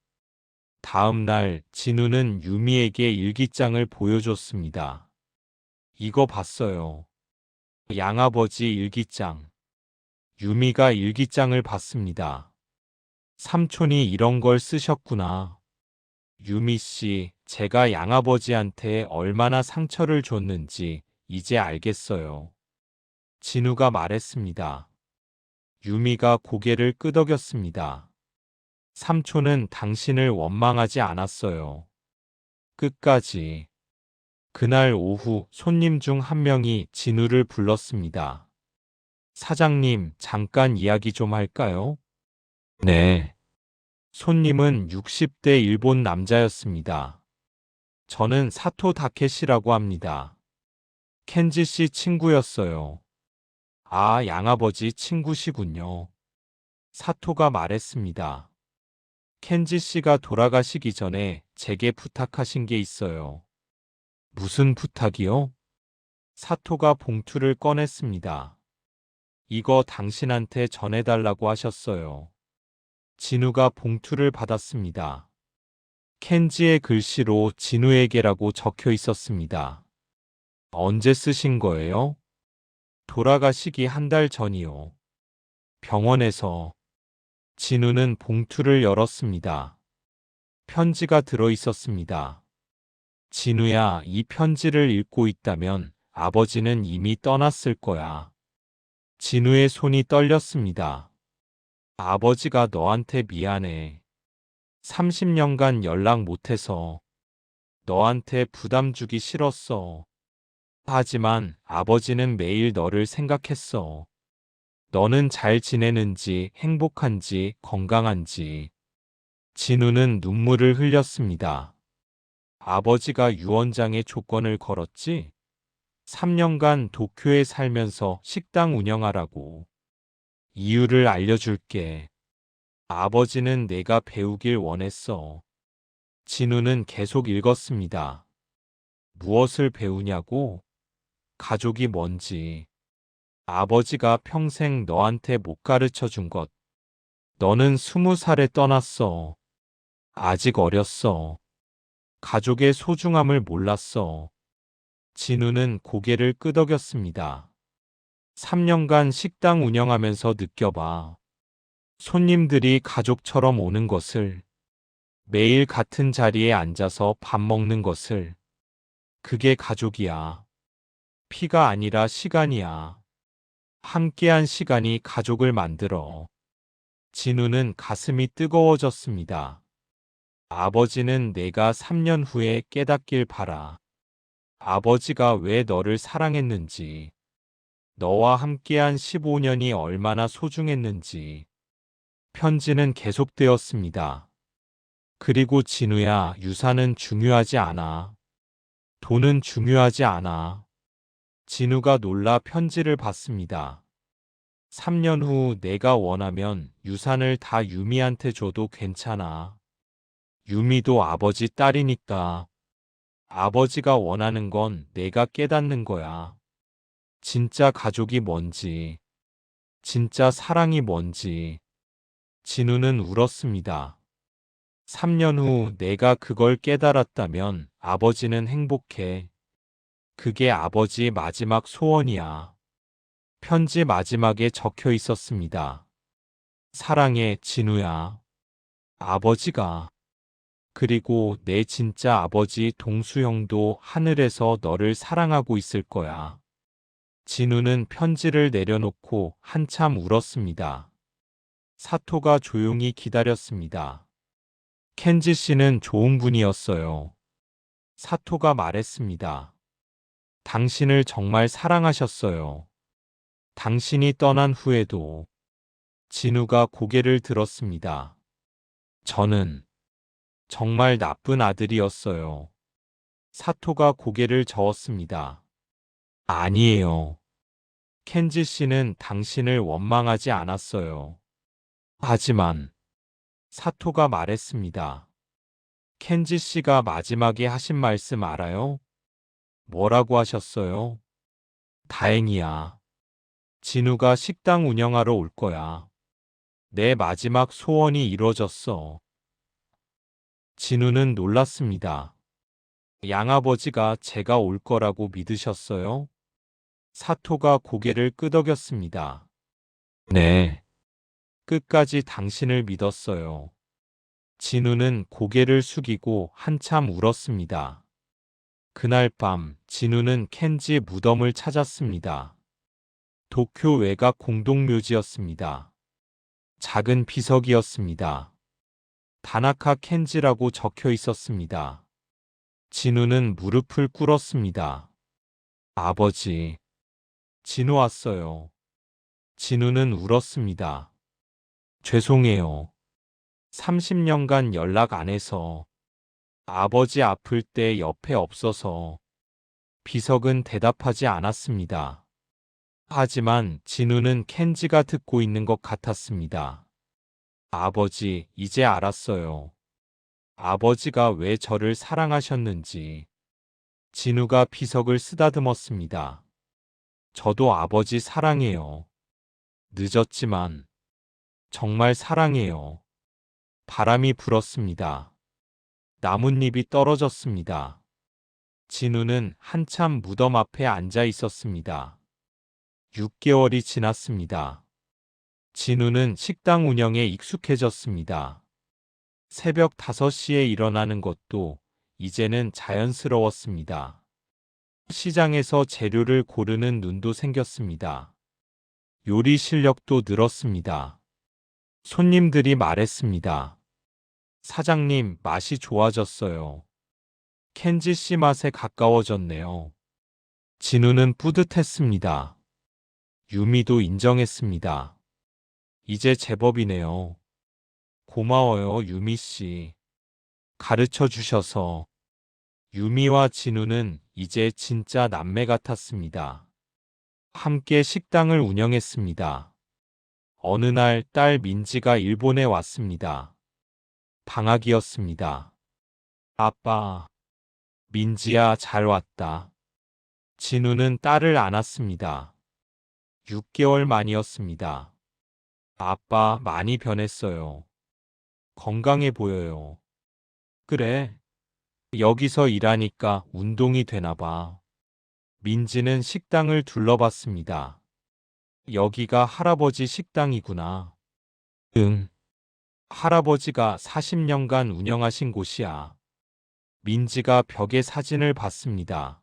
다음 날 진우는 유미에게 일기장을 보여줬습니다. 이거 봤어요. 양아버지 일기장. 유미가 일기장을 봤습니다. 삼촌이 이런 걸 쓰셨구나. 유미 씨, 제가 양아버지한테 얼마나 상처를 줬는지 이제 알겠어요. 진우가 말했습니다. 유미가 고개를 끄덕였습니다. 삼촌은 당신을 원망하지 않았어요. 끝까지. 그날 오후 손님 중 한 명이 진우를 불렀습니다. 사장님, 잠깐 이야기 좀 할까요? 네. 손님은 60대 일본 남자였습니다. 저는 사토 다케시라고 합니다. 켄지 씨 친구였어요. 아, 양아버지 친구시군요. 사토가 말했습니다. 켄지 씨가 돌아가시기 전에 제게 부탁하신 게 있어요. 무슨 부탁이요? 사토가 봉투를 꺼냈습니다. 이거 당신한테 전해달라고 하셨어요. 진우가 봉투를 받았습니다. 켄지의 글씨로 진우에게라고 적혀 있었습니다. 언제 쓰신 거예요? 돌아가시기 한 달 전이요. 병원에서. 진우는 봉투를 열었습니다. 편지가 들어 있었습니다. 진우야, 이 편지를 읽고 있다면 아버지는 이미 떠났을 거야. 진우의 손이 떨렸습니다. 아버지가 너한테 미안해. 30년간 연락 못해서 너한테 부담 주기 싫었어. 하지만 아버지는 매일 너를 생각했어. 너는 잘 지내는지, 행복한지, 건강한지. 진우는 눈물을 흘렸습니다. 아버지가 유언장에 조건을 걸었지? 3년간 도쿄에 살면서 식당 운영하라고. 이유를 알려줄게. 아버지는 내가 배우길 원했어. 진우는 계속 읽었습니다. 무엇을 배우냐고? 가족이 뭔지. 아버지가 평생 너한테 못 가르쳐 준 것. 너는 20살에 떠났어. 아직 어렸어. 가족의 소중함을 몰랐어. 진우는 고개를 끄덕였습니다. 3년간 식당 운영하면서 느껴봐. 손님들이 가족처럼 오는 것을, 매일 같은 자리에 앉아서 밥 먹는 것을. 그게 가족이야. 피가 아니라 시간이야. 함께한 시간이 가족을 만들어. 진우는 가슴이 뜨거워졌습니다. 아버지는 내가 3년 후에 깨닫길 바라. 아버지가 왜 너를 사랑했는지, 너와 함께한 15년이 얼마나 소중했는지. 편지는 계속되었습니다. 그리고 진우야, 유산은 중요하지 않아. 돈은 중요하지 않아. 진우가 놀라 편지를 받습니다. 3년 후 내가 원하면 유산을 다 유미한테 줘도 괜찮아. 유미도 아버지 딸이니까. 아버지가 원하는 건 내가 깨닫는 거야. 진짜 가족이 뭔지, 진짜 사랑이 뭔지. 진우는 울었습니다. 3년 후 내가 그걸 깨달았다면 아버지는 행복해. 그게 아버지의 마지막 소원이야. 편지 마지막에 적혀 있었습니다. 사랑해, 진우야. 아버지가. 그리고 내 진짜 아버지 동수형도 하늘에서 너를 사랑하고 있을 거야. 진우는 편지를 내려놓고 한참 울었습니다. 사토가 조용히 기다렸습니다. 켄지 씨는 좋은 분이었어요. 사토가 말했습니다. 당신을 정말 사랑하셨어요. 당신이 떠난 후에도. 진우가 고개를 들었습니다. 저는 정말 나쁜 아들이었어요. 사토가 고개를 저었습니다. 아니에요. 켄지 씨는 당신을 원망하지 않았어요. 하지만 사토가 말했습니다. 켄지 씨가 마지막에 하신 말씀 알아요? 뭐라고 하셨어요? 다행이야. 진우가 식당 운영하러 올 거야. 내 마지막 소원이 이루어졌어. 진우는 놀랐습니다. 양아버지가 제가 올 거라고 믿으셨어요? 사토가 고개를 끄덕였습니다. 네. 끝까지 당신을 믿었어요. 진우는 고개를 숙이고 한참 울었습니다. 그날 밤 진우는 켄지 무덤을 찾았습니다. 도쿄 외곽 공동묘지였습니다. 작은 비석이었습니다. 다나카 켄지라고 적혀 있었습니다. 진우는 무릎을 꿇었습니다. 아버지. 진우 왔어요. 진우는 울었습니다. 죄송해요. 30년간 연락 안 해서. 아버지 아플 때 옆에 없어서. 비석은 대답하지 않았습니다. 하지만 진우는 켄지가 듣고 있는 것 같았습니다. 아버지, 이제 알았어요. 아버지가 왜 저를 사랑하셨는지. 진우가 비석을 쓰다듬었습니다. 저도 아버지 사랑해요. 늦었지만 정말 사랑해요. 바람이 불었습니다. 나뭇잎이 떨어졌습니다. 진우는 한참 무덤 앞에 앉아 있었습니다. 6개월이 지났습니다. 진우는 식당 운영에 익숙해졌습니다. 새벽 5시에 일어나는 것도 이제는 자연스러웠습니다. 시장에서 재료를 고르는 눈도 생겼습니다. 요리 실력도 늘었습니다. 손님들이 말했습니다. 사장님, 맛이 좋아졌어요. 켄지 씨 맛에 가까워졌네요. 진우는 뿌듯했습니다. 유미도 인정했습니다. 이제 제법이네요. 고마워요, 유미 씨. 가르쳐 주셔서. 유미와 진우는 이제 진짜 남매 같았습니다. 함께 식당을 운영했습니다. 어느 날 딸 민지가 일본에 왔습니다. 방학이었습니다. 아빠, 민지야, 잘 왔다. 진우는 딸을 안았습니다. 6개월 만이었습니다. 아빠, 많이 변했어요. 건강해 보여요. 그래, 여기서 일하니까 운동이 되나 봐. 민지는 식당을 둘러봤습니다. 여기가 할아버지 식당이구나. 응, 할아버지가 40년간 운영하신 곳이야. 민지가 벽에 사진을 봤습니다.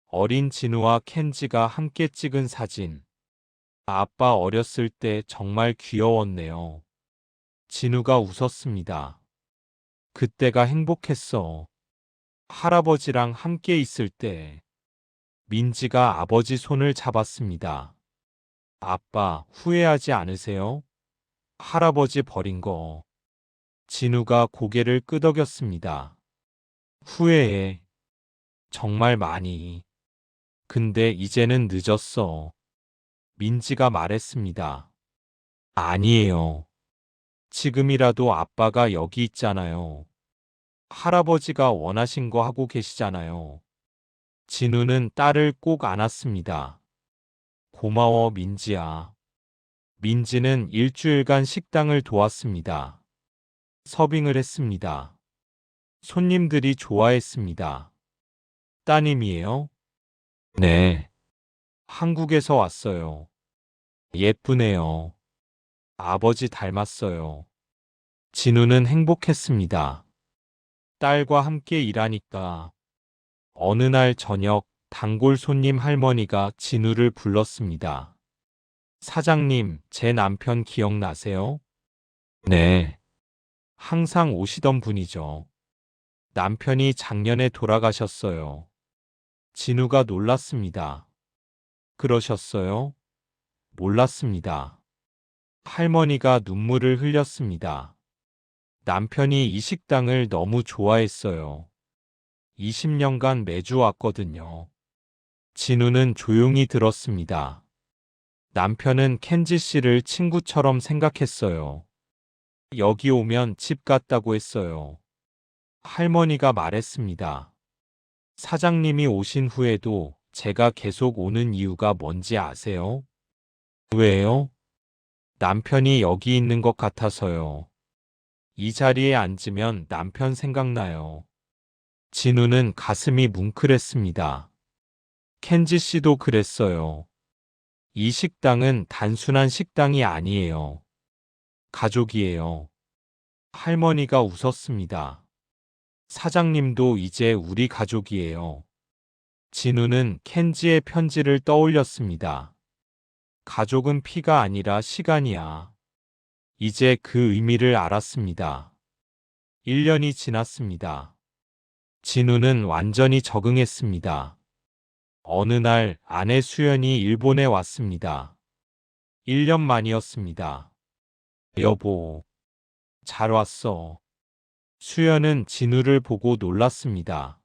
어린 진우와 켄지가 함께 찍은 사진. 아빠 어렸을 때 정말 귀여웠네요. 진우가 웃었습니다. 그때가 행복했어. 할아버지랑 함께 있을 때. 민지가 아버지 손을 잡았습니다. 아빠, 후회하지 않으세요? 할아버지 버린 거. 진우가 고개를 끄덕였습니다. 후회해. 정말 많이. 근데 이제는 늦었어. 민지가 말했습니다. 아니에요. 지금이라도 아빠가 여기 있잖아요. 할아버지가 원하신 거 하고 계시잖아요. 진우는 딸을 꼭 안았습니다. 고마워, 민지야. 민지는 일주일간 식당을 도왔습니다. 서빙을 했습니다. 손님들이 좋아했습니다. 따님이에요? 네. 한국에서 왔어요. 예쁘네요. 아버지 닮았어요. 진우는 행복했습니다. 딸과 함께 일하니까. 어느 날 저녁, 단골 손님 할머니가 진우를 불렀습니다. 사장님, 제 남편 기억나세요? 네. 항상 오시던 분이죠. 남편이 작년에 돌아가셨어요. 진우가 놀랐습니다. 그러셨어요? 몰랐습니다. 할머니가 눈물을 흘렸습니다. 남편이 이 식당을 너무 좋아했어요. 20년간 매주 왔거든요. 진우는 조용히 들었습니다. 남편은 켄지 씨를 친구처럼 생각했어요. 여기 오면 집 같다고 했어요. 할머니가 말했습니다. 사장님이 오신 후에도 제가 계속 오는 이유가 뭔지 아세요? 왜요? 남편이 여기 있는 것 같아서요. 이 자리에 앉으면 남편 생각나요. 진우는 가슴이 뭉클했습니다. 켄지 씨도 그랬어요. 이 식당은 단순한 식당이 아니에요. 가족이에요. 할머니가 웃었습니다. 사장님도 이제 우리 가족이에요. 진우는 켄지의 편지를 떠올렸습니다. 가족은 피가 아니라 시간이야. 이제 그 의미를 알았습니다. 1년이 지났습니다. 진우는 완전히 적응했습니다. 어느 날 아내 수연이 일본에 왔습니다. 1년 만이었습니다. 여보, 잘 왔어. 수연은 진우를 보고 놀랐습니다.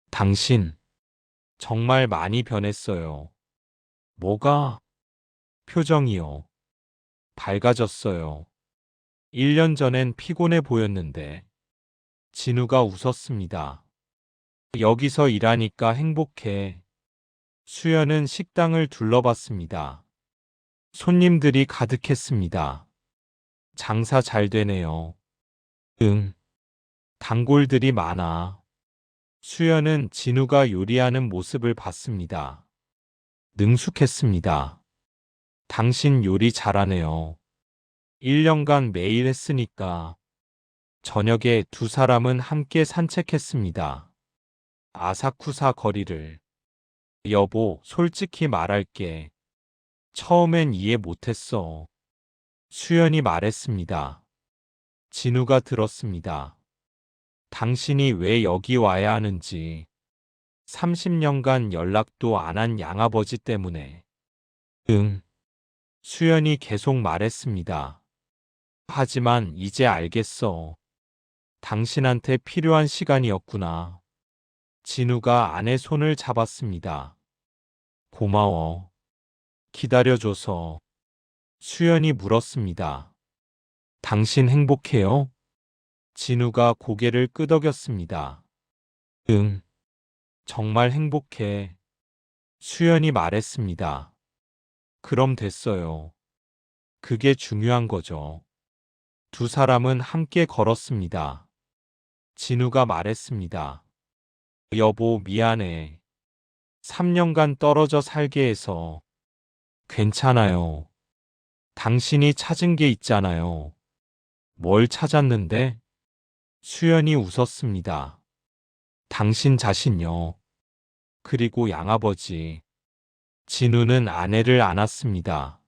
당신, 정말 많이 변했어요. 뭐가? 표정이요. 밝아졌어요. 1년 전엔 피곤해 보였는데. 진우가 웃었습니다. 여기서 일하니까 행복해. 수연은 식당을 둘러봤습니다. 손님들이 가득했습니다. 장사 잘 되네요. 응. 단골들이 많아. 수연은 진우가 요리하는 모습을 봤습니다. 능숙했습니다. 당신 요리 잘하네요. 1년간 매일 했으니까. 저녁에 두 사람은 함께 산책했습니다. 아사쿠사 거리를. 여보, 솔직히 말할게. 처음엔 이해 못했어. 수연이 말했습니다. 진우가 들었습니다. 당신이 왜 여기 와야 하는지. 30년간 연락도 안 한 양아버지 때문에. 응. 수연이 계속 말했습니다. 하지만 이제 알겠어. 당신한테 필요한 시간이었구나. 진우가 아내 손을 잡았습니다. 고마워. 기다려줘서. 수연이 물었습니다. 당신 행복해요? 진우가 고개를 끄덕였습니다. 응. 정말 행복해. 수연이 말했습니다. 그럼 됐어요. 그게 중요한 거죠. 두 사람은 함께 걸었습니다. 진우가 말했습니다. 여보, 미안해. 3년간 떨어져 살게 해서. 괜찮아요. 당신이 찾은 게 있잖아요. 뭘 찾았는데? 수연이 웃었습니다. 당신 자신요. 그리고 양아버지. 진우는 아내를 안았습니다.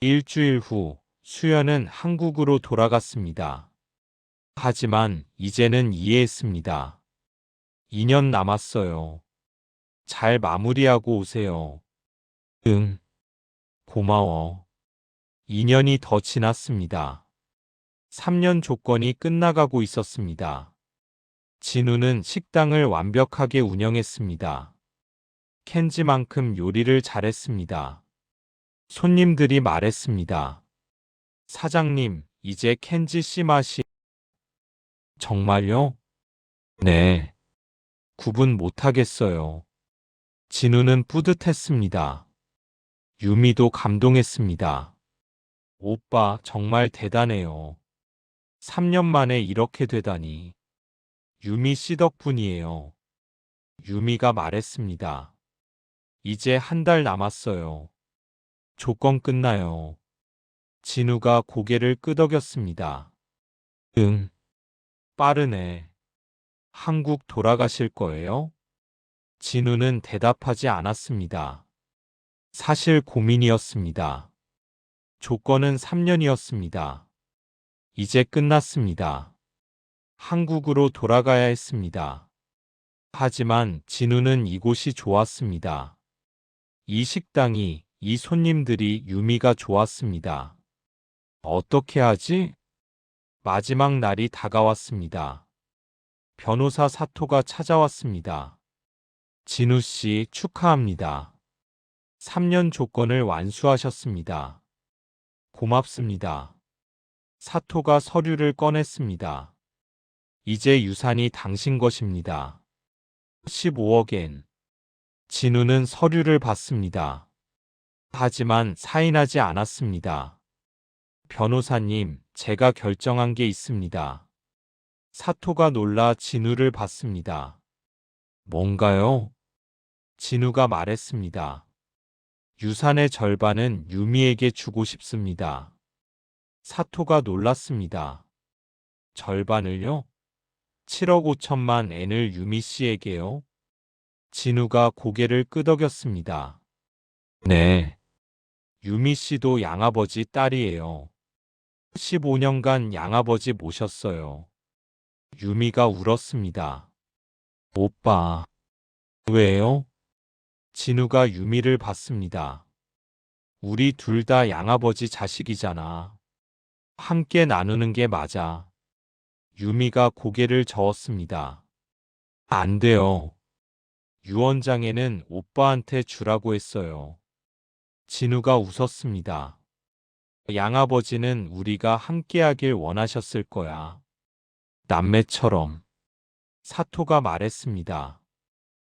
일주일 후 수연은 한국으로 돌아갔습니다. 하지만 이제는 이해했습니다. 2년 남았어요. 잘 마무리하고 오세요. 응, 고마워. 2년이 더 지났습니다. 3년 조건이 끝나가고 있었습니다. 진우는 식당을 완벽하게 운영했습니다. 켄지만큼 요리를 잘했습니다. 손님들이 말했습니다. 사장님, 이제 켄지 씨 맛이. 정말요? 네. 구분 못하겠어요. 진우는 뿌듯했습니다. 유미도 감동했습니다. 오빠, 정말 대단해요. 3년 만에 이렇게 되다니. 유미 씨 덕분이에요. 유미가 말했습니다. 이제 한 달 남았어요. 조건 끝나요. 진우가 고개를 끄덕였습니다. 응, 빠르네. 한국 돌아가실 거예요? 진우는 대답하지 않았습니다. 사실 고민이었습니다. 조건은 3년이었습니다. 이제 끝났습니다. 한국으로 돌아가야 했습니다. 하지만 진우는 이곳이 좋았습니다. 이 식당이, 이 손님들이 유미가 좋았습니다. 어떻게 하지? 마지막 날이 다가왔습니다. 변호사 사토가 찾아왔습니다. 진우 씨 축하합니다. 3년 조건을 완수하셨습니다. 고맙습니다. 사토가 서류를 꺼냈습니다. 이제 유산이 당신 것입니다. 15억엔. 진우는 서류를 받습니다. 하지만 사인하지 않았습니다. 변호사님, 제가 결정한 게 있습니다. 사토가 놀라 진우를 봤습니다. 뭔가요? 진우가 말했습니다. 유산의 절반은 유미에게 주고 싶습니다. 사토가 놀랐습니다. 절반을요? 7억 5천만 엔을 유미 씨에게요? 진우가 고개를 끄덕였습니다. 네. 유미 씨도 양아버지 딸이에요. 15년간 양아버지 모셨어요. 유미가 울었습니다. 오빠. 왜요? 진우가 유미를 봤습니다. 우리 둘 다 양아버지 자식이잖아. 함께 나누는 게 맞아. 유미가 고개를 저었습니다. 안 돼요. 유언장에는 오빠한테 주라고 했어요. 진우가 웃었습니다. 양아버지는 우리가 함께하길 원하셨을 거야. 남매처럼. 사토가 말했습니다.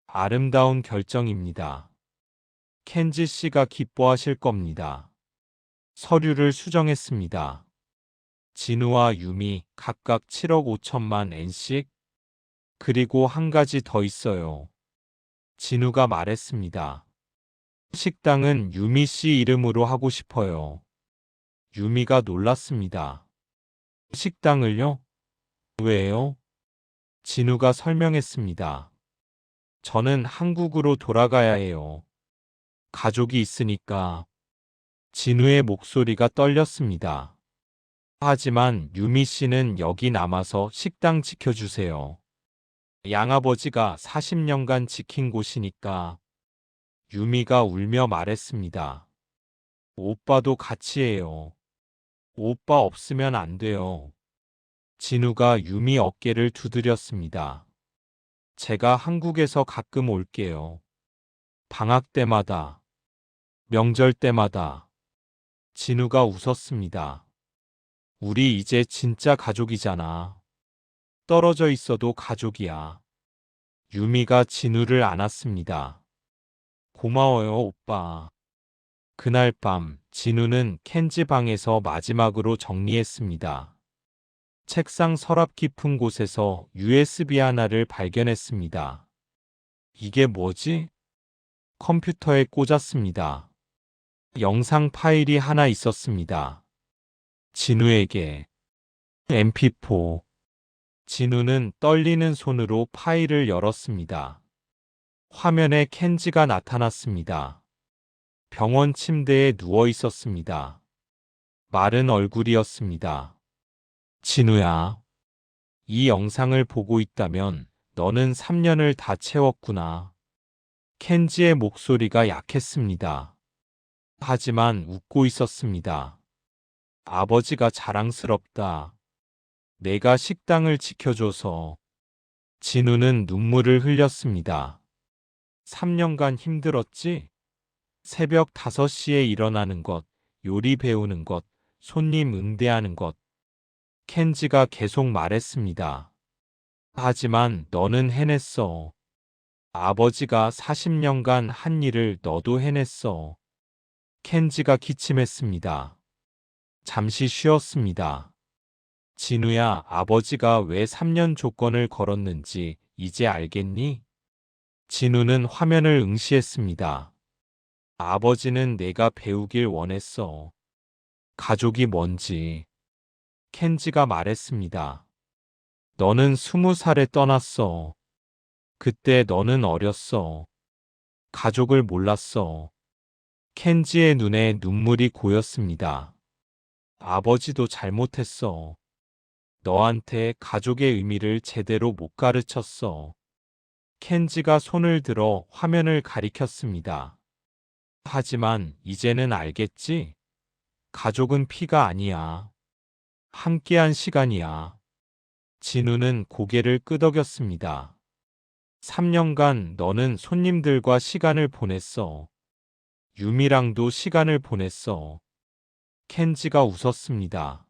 아름다운 결정입니다. 켄지 씨가 기뻐하실 겁니다. 서류를 수정했습니다. 진우와 유미 각각 7억 5천만 엔씩? 그리고 한 가지 더 있어요. 진우가 말했습니다. 식당은 유미 씨 이름으로 하고 싶어요. 유미가 놀랐습니다. 식당을요? 왜요? 진우가 설명했습니다. 저는 한국으로 돌아가야 해요. 가족이 있으니까. 진우의 목소리가 떨렸습니다. 하지만 유미 씨는 여기 남아서 식당 지켜주세요. 양아버지가 40년간 지킨 곳이니까. 유미가 울며 말했습니다. 오빠도 같이 해요. 오빠 없으면 안 돼요. 진우가 유미 어깨를 두드렸습니다. 제가 한국에서 가끔 올게요. 방학 때마다, 명절 때마다. 진우가 웃었습니다. 우리 이제 진짜 가족이잖아. 떨어져 있어도 가족이야. 유미가 진우를 안았습니다. 고마워요, 오빠. 그날 밤, 진우는 켄지 방에서 마지막으로 정리했습니다. 책상 서랍 깊은 곳에서 USB 하나를 발견했습니다. 이게 뭐지? 컴퓨터에 꽂았습니다. 영상 파일이 하나 있었습니다. 진우에게 MP4. 진우는 떨리는 손으로 파일을 열었습니다. 화면에 켄지가 나타났습니다. 병원 침대에 누워 있었습니다. 마른 얼굴이었습니다. 진우야, 이 영상을 보고 있다면 너는 3년을 다 채웠구나. 켄지의 목소리가 약했습니다. 하지만 웃고 있었습니다. 아버지가 자랑스럽다. 내가 식당을 지켜줘서. 진우는 눈물을 흘렸습니다. 3년간 힘들었지? 새벽 5시에 일어나는 것, 요리 배우는 것, 손님 응대하는 것. 켄지가 계속 말했습니다. 하지만 너는 해냈어. 아버지가 40년간 한 일을 너도 해냈어. 켄지가 기침했습니다. 잠시 쉬었습니다. 진우야, 아버지가 왜 3년 조건을 걸었는지 이제 알겠니? 진우는 화면을 응시했습니다. 아버지는 내가 배우길 원했어. 가족이 뭔지. 켄지가 말했습니다. 너는 20살에 떠났어. 그때 너는 어렸어. 가족을 몰랐어. 켄지의 눈에 눈물이 고였습니다. 아버지도 잘못했어. 너한테 가족의 의미를 제대로 못 가르쳤어. 켄지가 손을 들어 화면을 가리켰습니다. 하지만 이제는 알겠지? 가족은 피가 아니야. 함께한 시간이야. 진우는 고개를 끄덕였습니다. 3년간 너는 손님들과 시간을 보냈어. 유미랑도 시간을 보냈어. 켄지가 웃었습니다.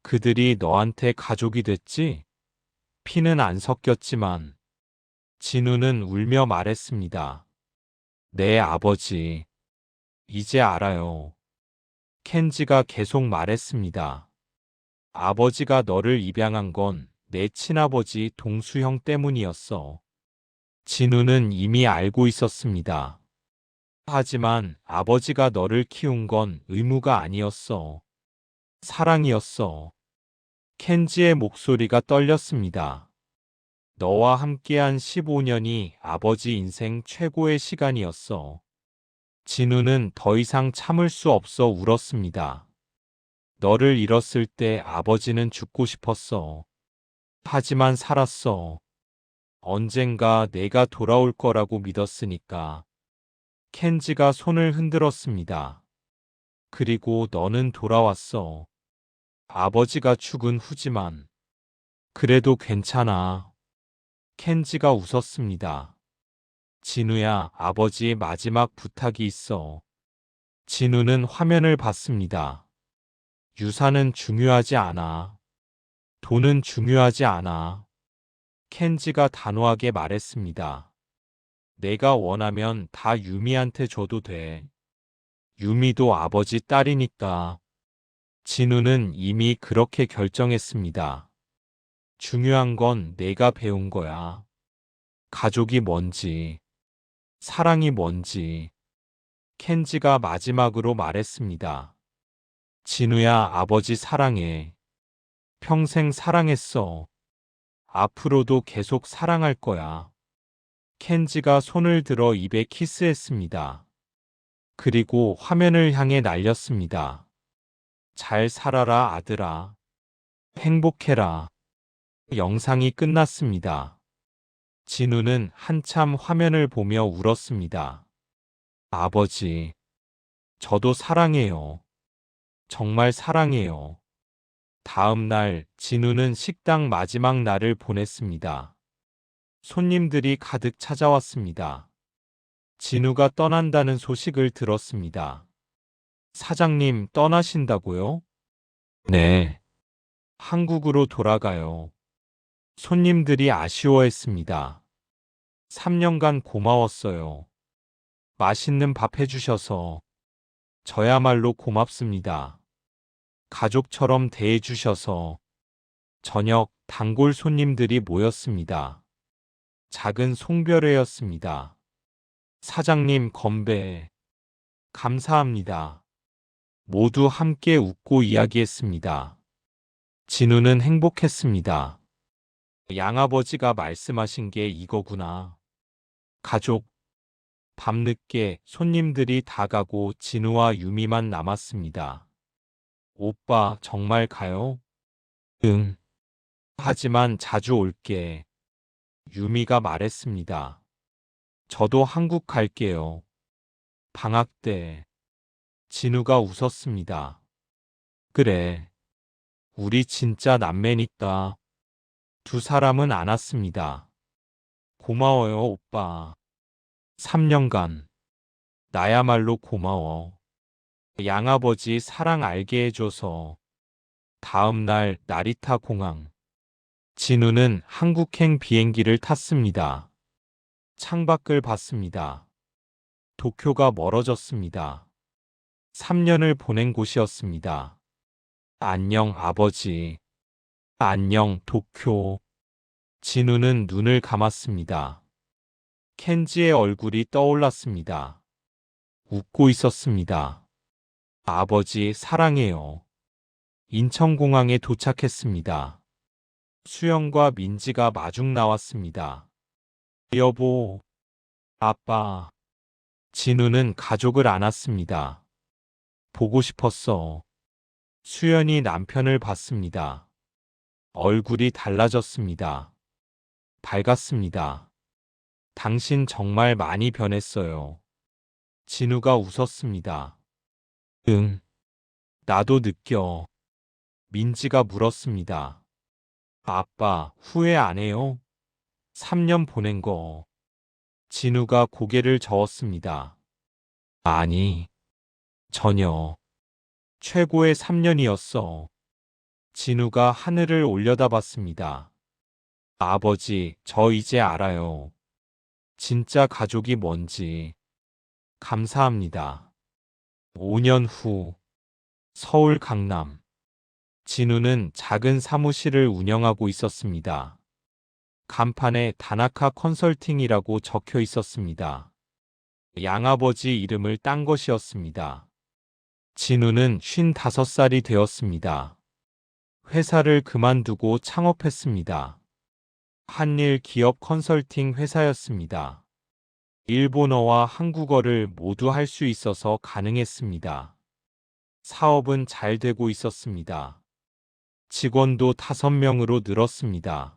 그들이 너한테 가족이 됐지? 피는 안 섞였지만. 진우는 울며 말했습니다. 내 아버지. 이제 알아요. 켄지가 계속 말했습니다. 아버지가 너를 입양한 건 내 친아버지 동수형 때문이었어. 진우는 이미 알고 있었습니다. 하지만 아버지가 너를 키운 건 의무가 아니었어. 사랑이었어. 켄지의 목소리가 떨렸습니다. 너와 함께한 15년이 아버지 인생 최고의 시간이었어. 진우는 더 이상 참을 수 없어 울었습니다. 너를 잃었을 때 아버지는 죽고 싶었어. 하지만 살았어. 언젠가 내가 돌아올 거라고 믿었으니까. 켄지가 손을 흔들었습니다. 그리고 너는 돌아왔어. 아버지가 죽은 후지만. 그래도 괜찮아. 켄지가 웃었습니다. 진우야, 아버지의 마지막 부탁이 있어. 진우는 화면을 봤습니다. 유산은 중요하지 않아. 돈은 중요하지 않아. 켄지가 단호하게 말했습니다. 내가 원하면 다 유미한테 줘도 돼. 유미도 아버지 딸이니까. 진우는 이미 그렇게 결정했습니다. 중요한 건 내가 배운 거야. 가족이 뭔지, 사랑이 뭔지. 켄지가 마지막으로 말했습니다. 진우야, 아버지 사랑해. 평생 사랑했어. 앞으로도 계속 사랑할 거야. 켄지가 손을 들어 입에 키스했습니다. 그리고 화면을 향해 날렸습니다. 잘 살아라, 아들아. 행복해라. 영상이 끝났습니다. 진우는 한참 화면을 보며 울었습니다. 아버지, 저도 사랑해요. 정말 사랑해요. 다음 날 진우는 식당 마지막 날을 보냈습니다. 손님들이 가득 찾아왔습니다. 진우가 떠난다는 소식을 들었습니다. 사장님, 떠나신다고요? 네. 한국으로 돌아가요. 손님들이 아쉬워했습니다. 3년간 고마웠어요. 맛있는 밥 해주셔서 저야말로 고맙습니다. 가족처럼 대해주셔서. 저녁 단골 손님들이 모였습니다. 작은 송별회였습니다. 사장님 건배. 감사합니다. 모두 함께 웃고 이야기했습니다. 진우는 행복했습니다. 양아버지가 말씀하신 게 이거구나. 가족. 밤늦게 손님들이 다 가고 진우와 유미만 남았습니다. 오빠, 정말 가요? 응. 하지만 자주 올게. 유미가 말했습니다. 저도 한국 갈게요. 방학 때. 진우가 웃었습니다. 그래. 우리 진짜 남매니까. 두 사람은 안았습니다. 고마워요, 오빠. 3년간. 나야말로 고마워. 양아버지 사랑 알게 해줘서. 다음 날 나리타 공항. 진우는 한국행 비행기를 탔습니다. 창밖을 봤습니다. 도쿄가 멀어졌습니다. 3년을 보낸 곳이었습니다. 안녕, 아버지. 안녕, 도쿄. 진우는 눈을 감았습니다. 켄지의 얼굴이 떠올랐습니다. 웃고 있었습니다. 아버지, 사랑해요. 인천공항에 도착했습니다. 수영과 민지가 마중 나왔습니다. 여보, 아빠. 진우는 가족을 안았습니다. 보고 싶었어. 수연이 남편을 봤습니다. 얼굴이 달라졌습니다. 밝았습니다. 당신 정말 많이 변했어요. 진우가 웃었습니다. 응, 나도 느껴. 민지가 물었습니다. 아빠, 후회 안 해요? 3년 보낸 거. 진우가 고개를 저었습니다. 아니, 전혀. 최고의 3년이었어. 진우가 하늘을 올려다봤습니다. 아버지, 저 이제 알아요. 진짜 가족이 뭔지. 감사합니다. 5년 후, 서울 강남. 진우는 작은 사무실을 운영하고 있었습니다. 간판에 다나카 컨설팅이라고 적혀 있었습니다. 양아버지 이름을 딴 것이었습니다. 진우는 55살이 되었습니다. 회사를 그만두고 창업했습니다. 한일 기업 컨설팅 회사였습니다. 일본어와 한국어를 모두 할 수 있어서 가능했습니다. 사업은 잘 되고 있었습니다. 직원도 5명으로 늘었습니다.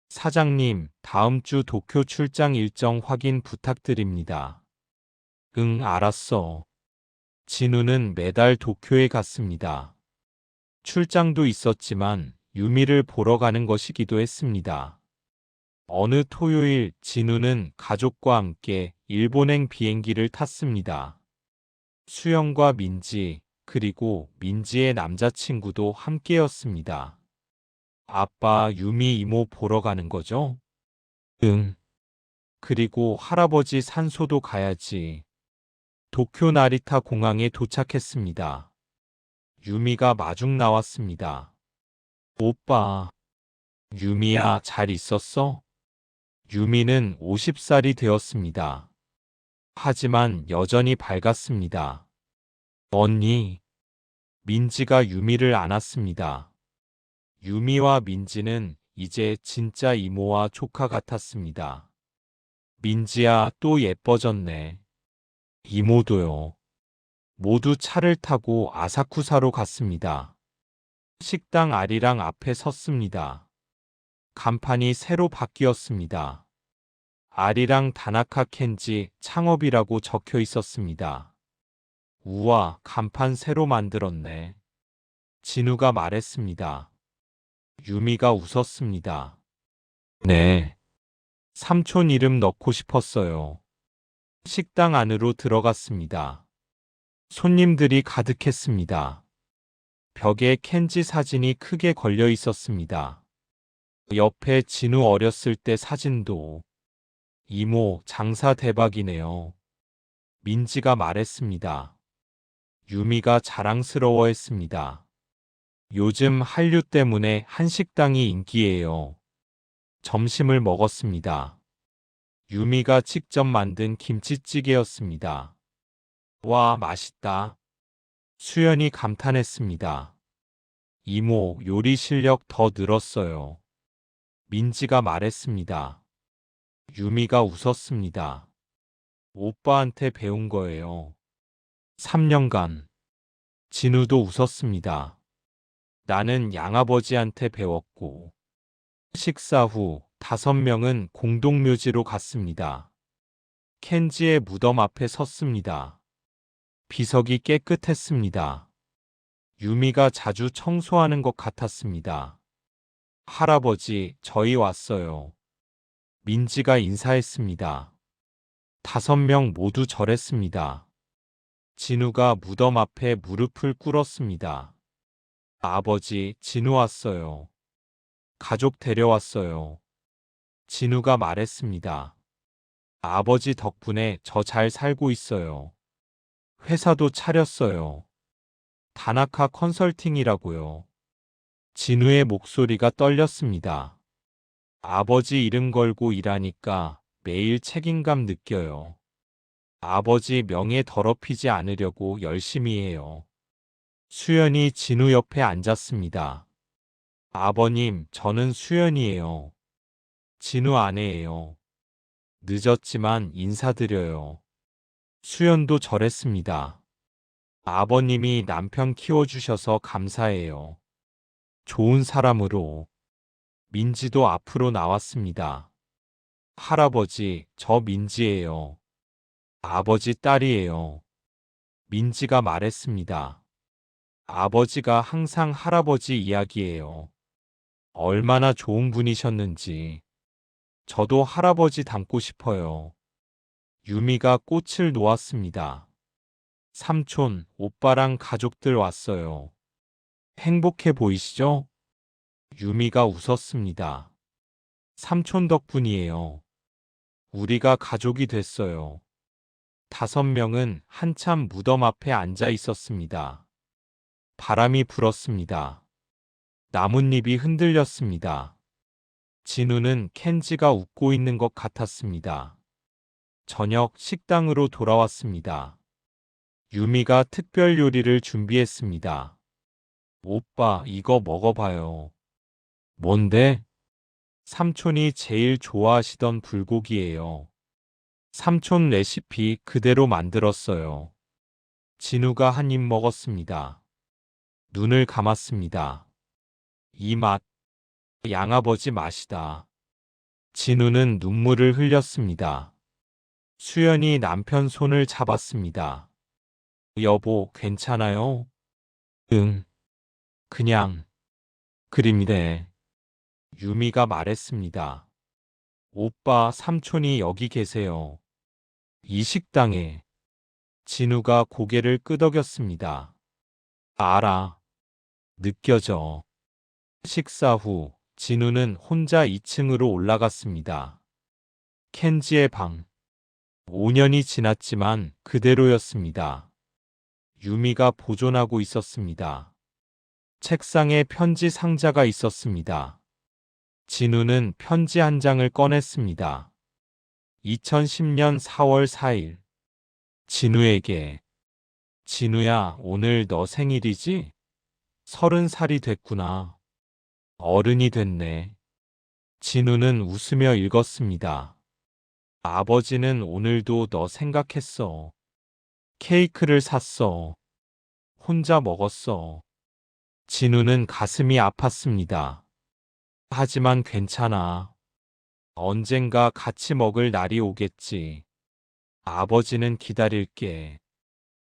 사장님, 다음 주 도쿄 출장 일정 확인 부탁드립니다. 응, 알았어. 진우는 매달 도쿄에 갔습니다. 출장도 있었지만 유미를 보러 가는 것이기도 했습니다. 어느 토요일 진우는 가족과 함께 일본행 비행기를 탔습니다. 수영과 민지, 그리고 민지의 남자친구도 함께였습니다. 아빠, 유미 이모 보러 가는 거죠? 응. 그리고 할아버지 산소도 가야지. 도쿄 나리타 공항에 도착했습니다. 유미가 마중 나왔습니다. 오빠, 유미야, 잘 있었어? 유미는 50살이 되었습니다. 하지만 여전히 밝았습니다. 언니, 민지가 유미를 안았습니다. 유미와 민지는 이제 진짜 이모와 조카 같았습니다. 민지야, 또 예뻐졌네. 이모도요. 모두 차를 타고 아사쿠사로 갔습니다. 식당 아리랑 앞에 섰습니다. 간판이 새로 바뀌었습니다. 아리랑 다나카 켄지 창업이라고 적혀 있었습니다. 우와, 간판 새로 만들었네. 진우가 말했습니다. 유미가 웃었습니다. 네. 삼촌 이름 넣고 싶었어요. 식당 안으로 들어갔습니다. 손님들이 가득했습니다. 벽에 켄지 사진이 크게 걸려 있었습니다. 옆에 진우 어렸을 때 사진도. 이모, 장사 대박이네요. 민지가 말했습니다. 유미가 자랑스러워했습니다. 요즘 한류 때문에 한식당이 인기예요. 점심을 먹었습니다. 유미가 직접 만든 김치찌개였습니다. 와, 맛있다. 수연이 감탄했습니다. 이모, 요리 실력 더 늘었어요. 민지가 말했습니다. 유미가 웃었습니다. 오빠한테 배운 거예요. 3년간. 진우도 웃었습니다. 나는 양아버지한테 배웠고. 식사 후 5명은 공동묘지로 갔습니다. 켄지의 무덤 앞에 섰습니다. 비석이 깨끗했습니다. 유미가 자주 청소하는 것 같았습니다. 할아버지, 저희 왔어요. 민지가 인사했습니다. 5명 모두 절했습니다. 진우가 무덤 앞에 무릎을 꿇었습니다. 아버지, 진우 왔어요. 가족 데려왔어요. 진우가 말했습니다. 아버지 덕분에 저 잘 살고 있어요. 회사도 차렸어요. 다나카 컨설팅이라고요. 진우의 목소리가 떨렸습니다. 아버지 이름 걸고 일하니까 매일 책임감 느껴요. 아버지 명예 더럽히지 않으려고 열심히 해요. 수연이 진우 옆에 앉았습니다. 아버님, 저는 수연이에요. 진우 아내예요. 늦었지만 인사드려요. 수연도 절했습니다. 아버님이 남편 키워주셔서 감사해요. 좋은 사람으로. 민지도 앞으로 나왔습니다. 할아버지, 저 민지예요. 아버지 딸이에요. 민지가 말했습니다. 아버지가 항상 할아버지 이야기해요. 얼마나 좋은 분이셨는지. 저도 할아버지 닮고 싶어요. 유미가 꽃을 놓았습니다. 삼촌, 오빠랑 가족들 왔어요. 행복해 보이시죠? 유미가 웃었습니다. 삼촌 덕분이에요. 우리가 가족이 됐어요. 5명은 한참 무덤 앞에 앉아 있었습니다. 바람이 불었습니다. 나뭇잎이 흔들렸습니다. 진우는 켄지가 웃고 있는 것 같았습니다. 저녁 식당으로 돌아왔습니다. 유미가 특별 요리를 준비했습니다. 오빠, 이거 먹어봐요. 뭔데? 삼촌이 제일 좋아하시던 불고기예요. 삼촌 레시피 그대로 만들었어요. 진우가 한 입 먹었습니다. 눈을 감았습니다. 이 맛, 양아버지 맛이다. 진우는 눈물을 흘렸습니다. 수연이 남편 손을 잡았습니다. 여보, 괜찮아요? 응, 그냥 그림이래. 유미가 말했습니다. 오빠, 삼촌이 여기 계세요. 이 식당에. 진우가 고개를 끄덕였습니다. 알아. 느껴져. 식사 후 진우는 혼자 2층으로 올라갔습니다. 켄지의 방. 5년이 지났지만 그대로였습니다. 유미가 보존하고 있었습니다. 책상에 편지 상자가 있었습니다. 진우는 편지 한 장을 꺼냈습니다. 2010년 4월 4일. 진우에게. 진우야, 오늘 너 생일이지? 30살이 됐구나. 어른이 됐네. 진우는 웃으며 읽었습니다. 아버지는 오늘도 너 생각했어. 케이크를 샀어. 혼자 먹었어. 진우는 가슴이 아팠습니다. 하지만 괜찮아. 언젠가 같이 먹을 날이 오겠지. 아버지는 기다릴게.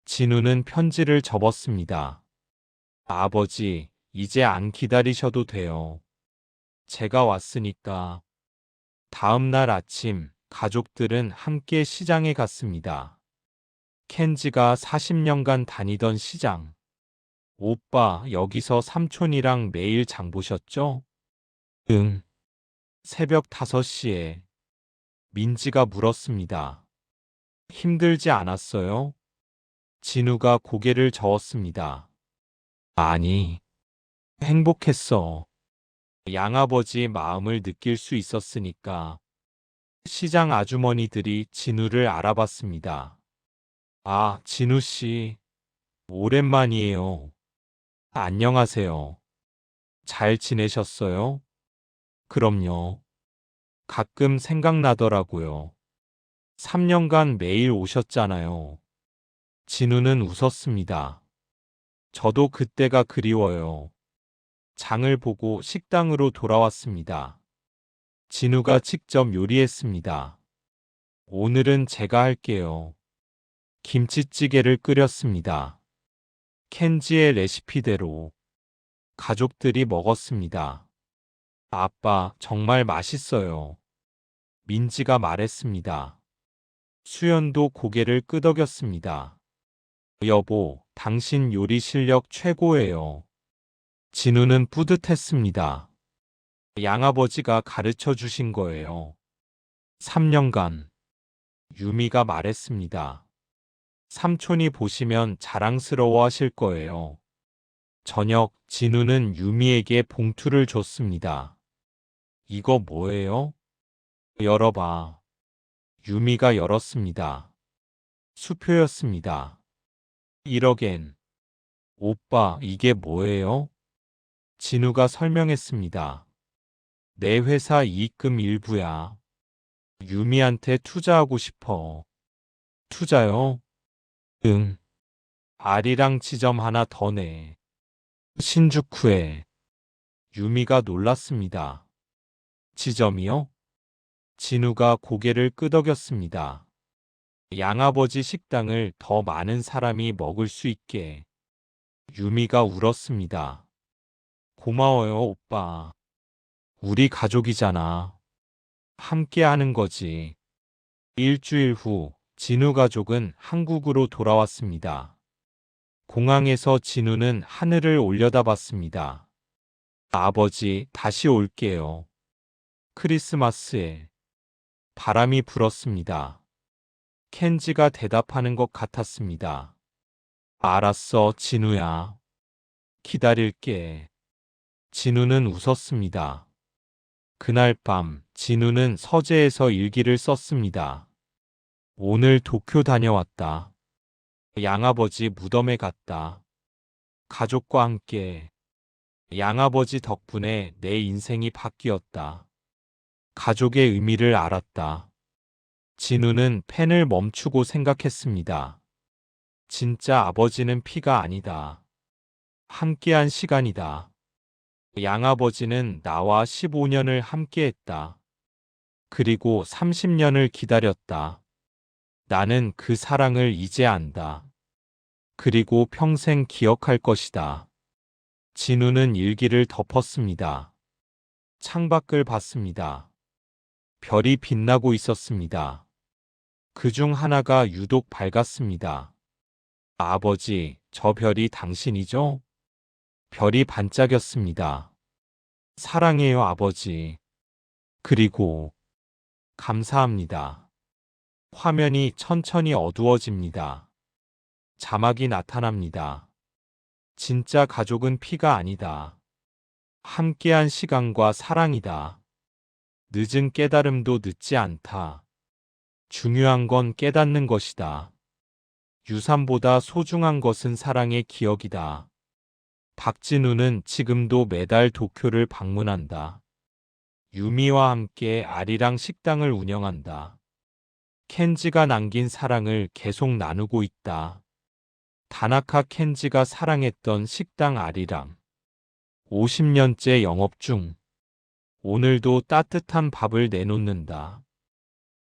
진우는 편지를 접었습니다. 아버지, 이제 안 기다리셔도 돼요. 제가 왔으니까. 다음 날 아침, 가족들은 함께 시장에 갔습니다. 켄지가 40년간 다니던 시장. 오빠, 여기서 삼촌이랑 매일 장 보셨죠? 응. 새벽 5시에 민지가 물었습니다. 힘들지 않았어요? 진우가 고개를 저었습니다. 아니, 행복했어. 양아버지 마음을 느낄 수 있었으니까. 시장 아주머니들이 진우를 알아봤습니다. 아, 진우 씨, 오랜만이에요. 안녕하세요. 잘 지내셨어요? 그럼요. 가끔 생각나더라고요. 3년간 매일 오셨잖아요. 진우는 웃었습니다. 저도 그때가 그리워요. 장을 보고 식당으로 돌아왔습니다. 진우가 직접 요리했습니다. 오늘은 제가 할게요. 김치찌개를 끓였습니다. 켄지의 레시피대로 가족들이 먹었습니다. 아빠, 정말 맛있어요. 민지가 말했습니다. 수연도 고개를 끄덕였습니다. 여보, 당신 요리 실력 최고예요. 진우는 뿌듯했습니다. 양아버지가 가르쳐 주신 거예요. 3년간. 유미가 말했습니다. 삼촌이 보시면 자랑스러워 하실 거예요. 저녁, 진우는 유미에게 봉투를 줬습니다. 이거 뭐예요? 열어봐. 유미가 열었습니다. 수표였습니다. 1억엔. 오빠, 이게 뭐예요? 진우가 설명했습니다. 내 회사 이익금 일부야. 유미한테 투자하고 싶어. 투자요? 응. 아리랑 지점 하나 더 내. 신주쿠에. 유미가 놀랐습니다. 지점이요? 진우가 고개를 끄덕였습니다. 양아버지 식당을 더 많은 사람이 먹을 수 있게. 유미가 울었습니다. 고마워요, 오빠. 우리 가족이잖아. 함께 하는 거지. 일주일 후, 진우 가족은 한국으로 돌아왔습니다. 공항에서 진우는 하늘을 올려다봤습니다. 아버지, 다시 올게요. 크리스마스에 바람이 불었습니다. 켄지가 대답하는 것 같았습니다. 알았어, 진우야. 기다릴게. 진우는 웃었습니다. 그날 밤, 진우는 서재에서 일기를 썼습니다. 오늘 도쿄 다녀왔다. 양아버지 무덤에 갔다. 가족과 함께. 양아버지 덕분에 내 인생이 바뀌었다. 가족의 의미를 알았다. 진우는 펜을 멈추고 생각했습니다. 진짜 아버지는 피가 아니다. 함께한 시간이다. 양아버지는 나와 15년을 함께했다. 그리고 30년을 기다렸다. 나는 그 사랑을 이제 안다. 그리고 평생 기억할 것이다. 진우는 일기를 덮었습니다. 창밖을 봤습니다. 별이 빛나고 있었습니다. 그중 하나가 유독 밝았습니다. 아버지, 저 별이 당신이죠? 별이 반짝였습니다. 사랑해요, 아버지. 그리고 감사합니다. 화면이 천천히 어두워집니다. 자막이 나타납니다. 진짜 가족은 피가 아니다. 함께한 시간과 사랑이다. 늦은 깨달음도 늦지 않다. 중요한 건 깨닫는 것이다. 유산보다 소중한 것은 사랑의 기억이다. 박진우는 지금도 매달 도쿄를 방문한다. 유미와 함께 아리랑 식당을 운영한다. 켄지가 남긴 사랑을 계속 나누고 있다. 다나카 켄지가 사랑했던 식당 아리랑. 50년째 영업 중. 오늘도 따뜻한 밥을 내놓는다.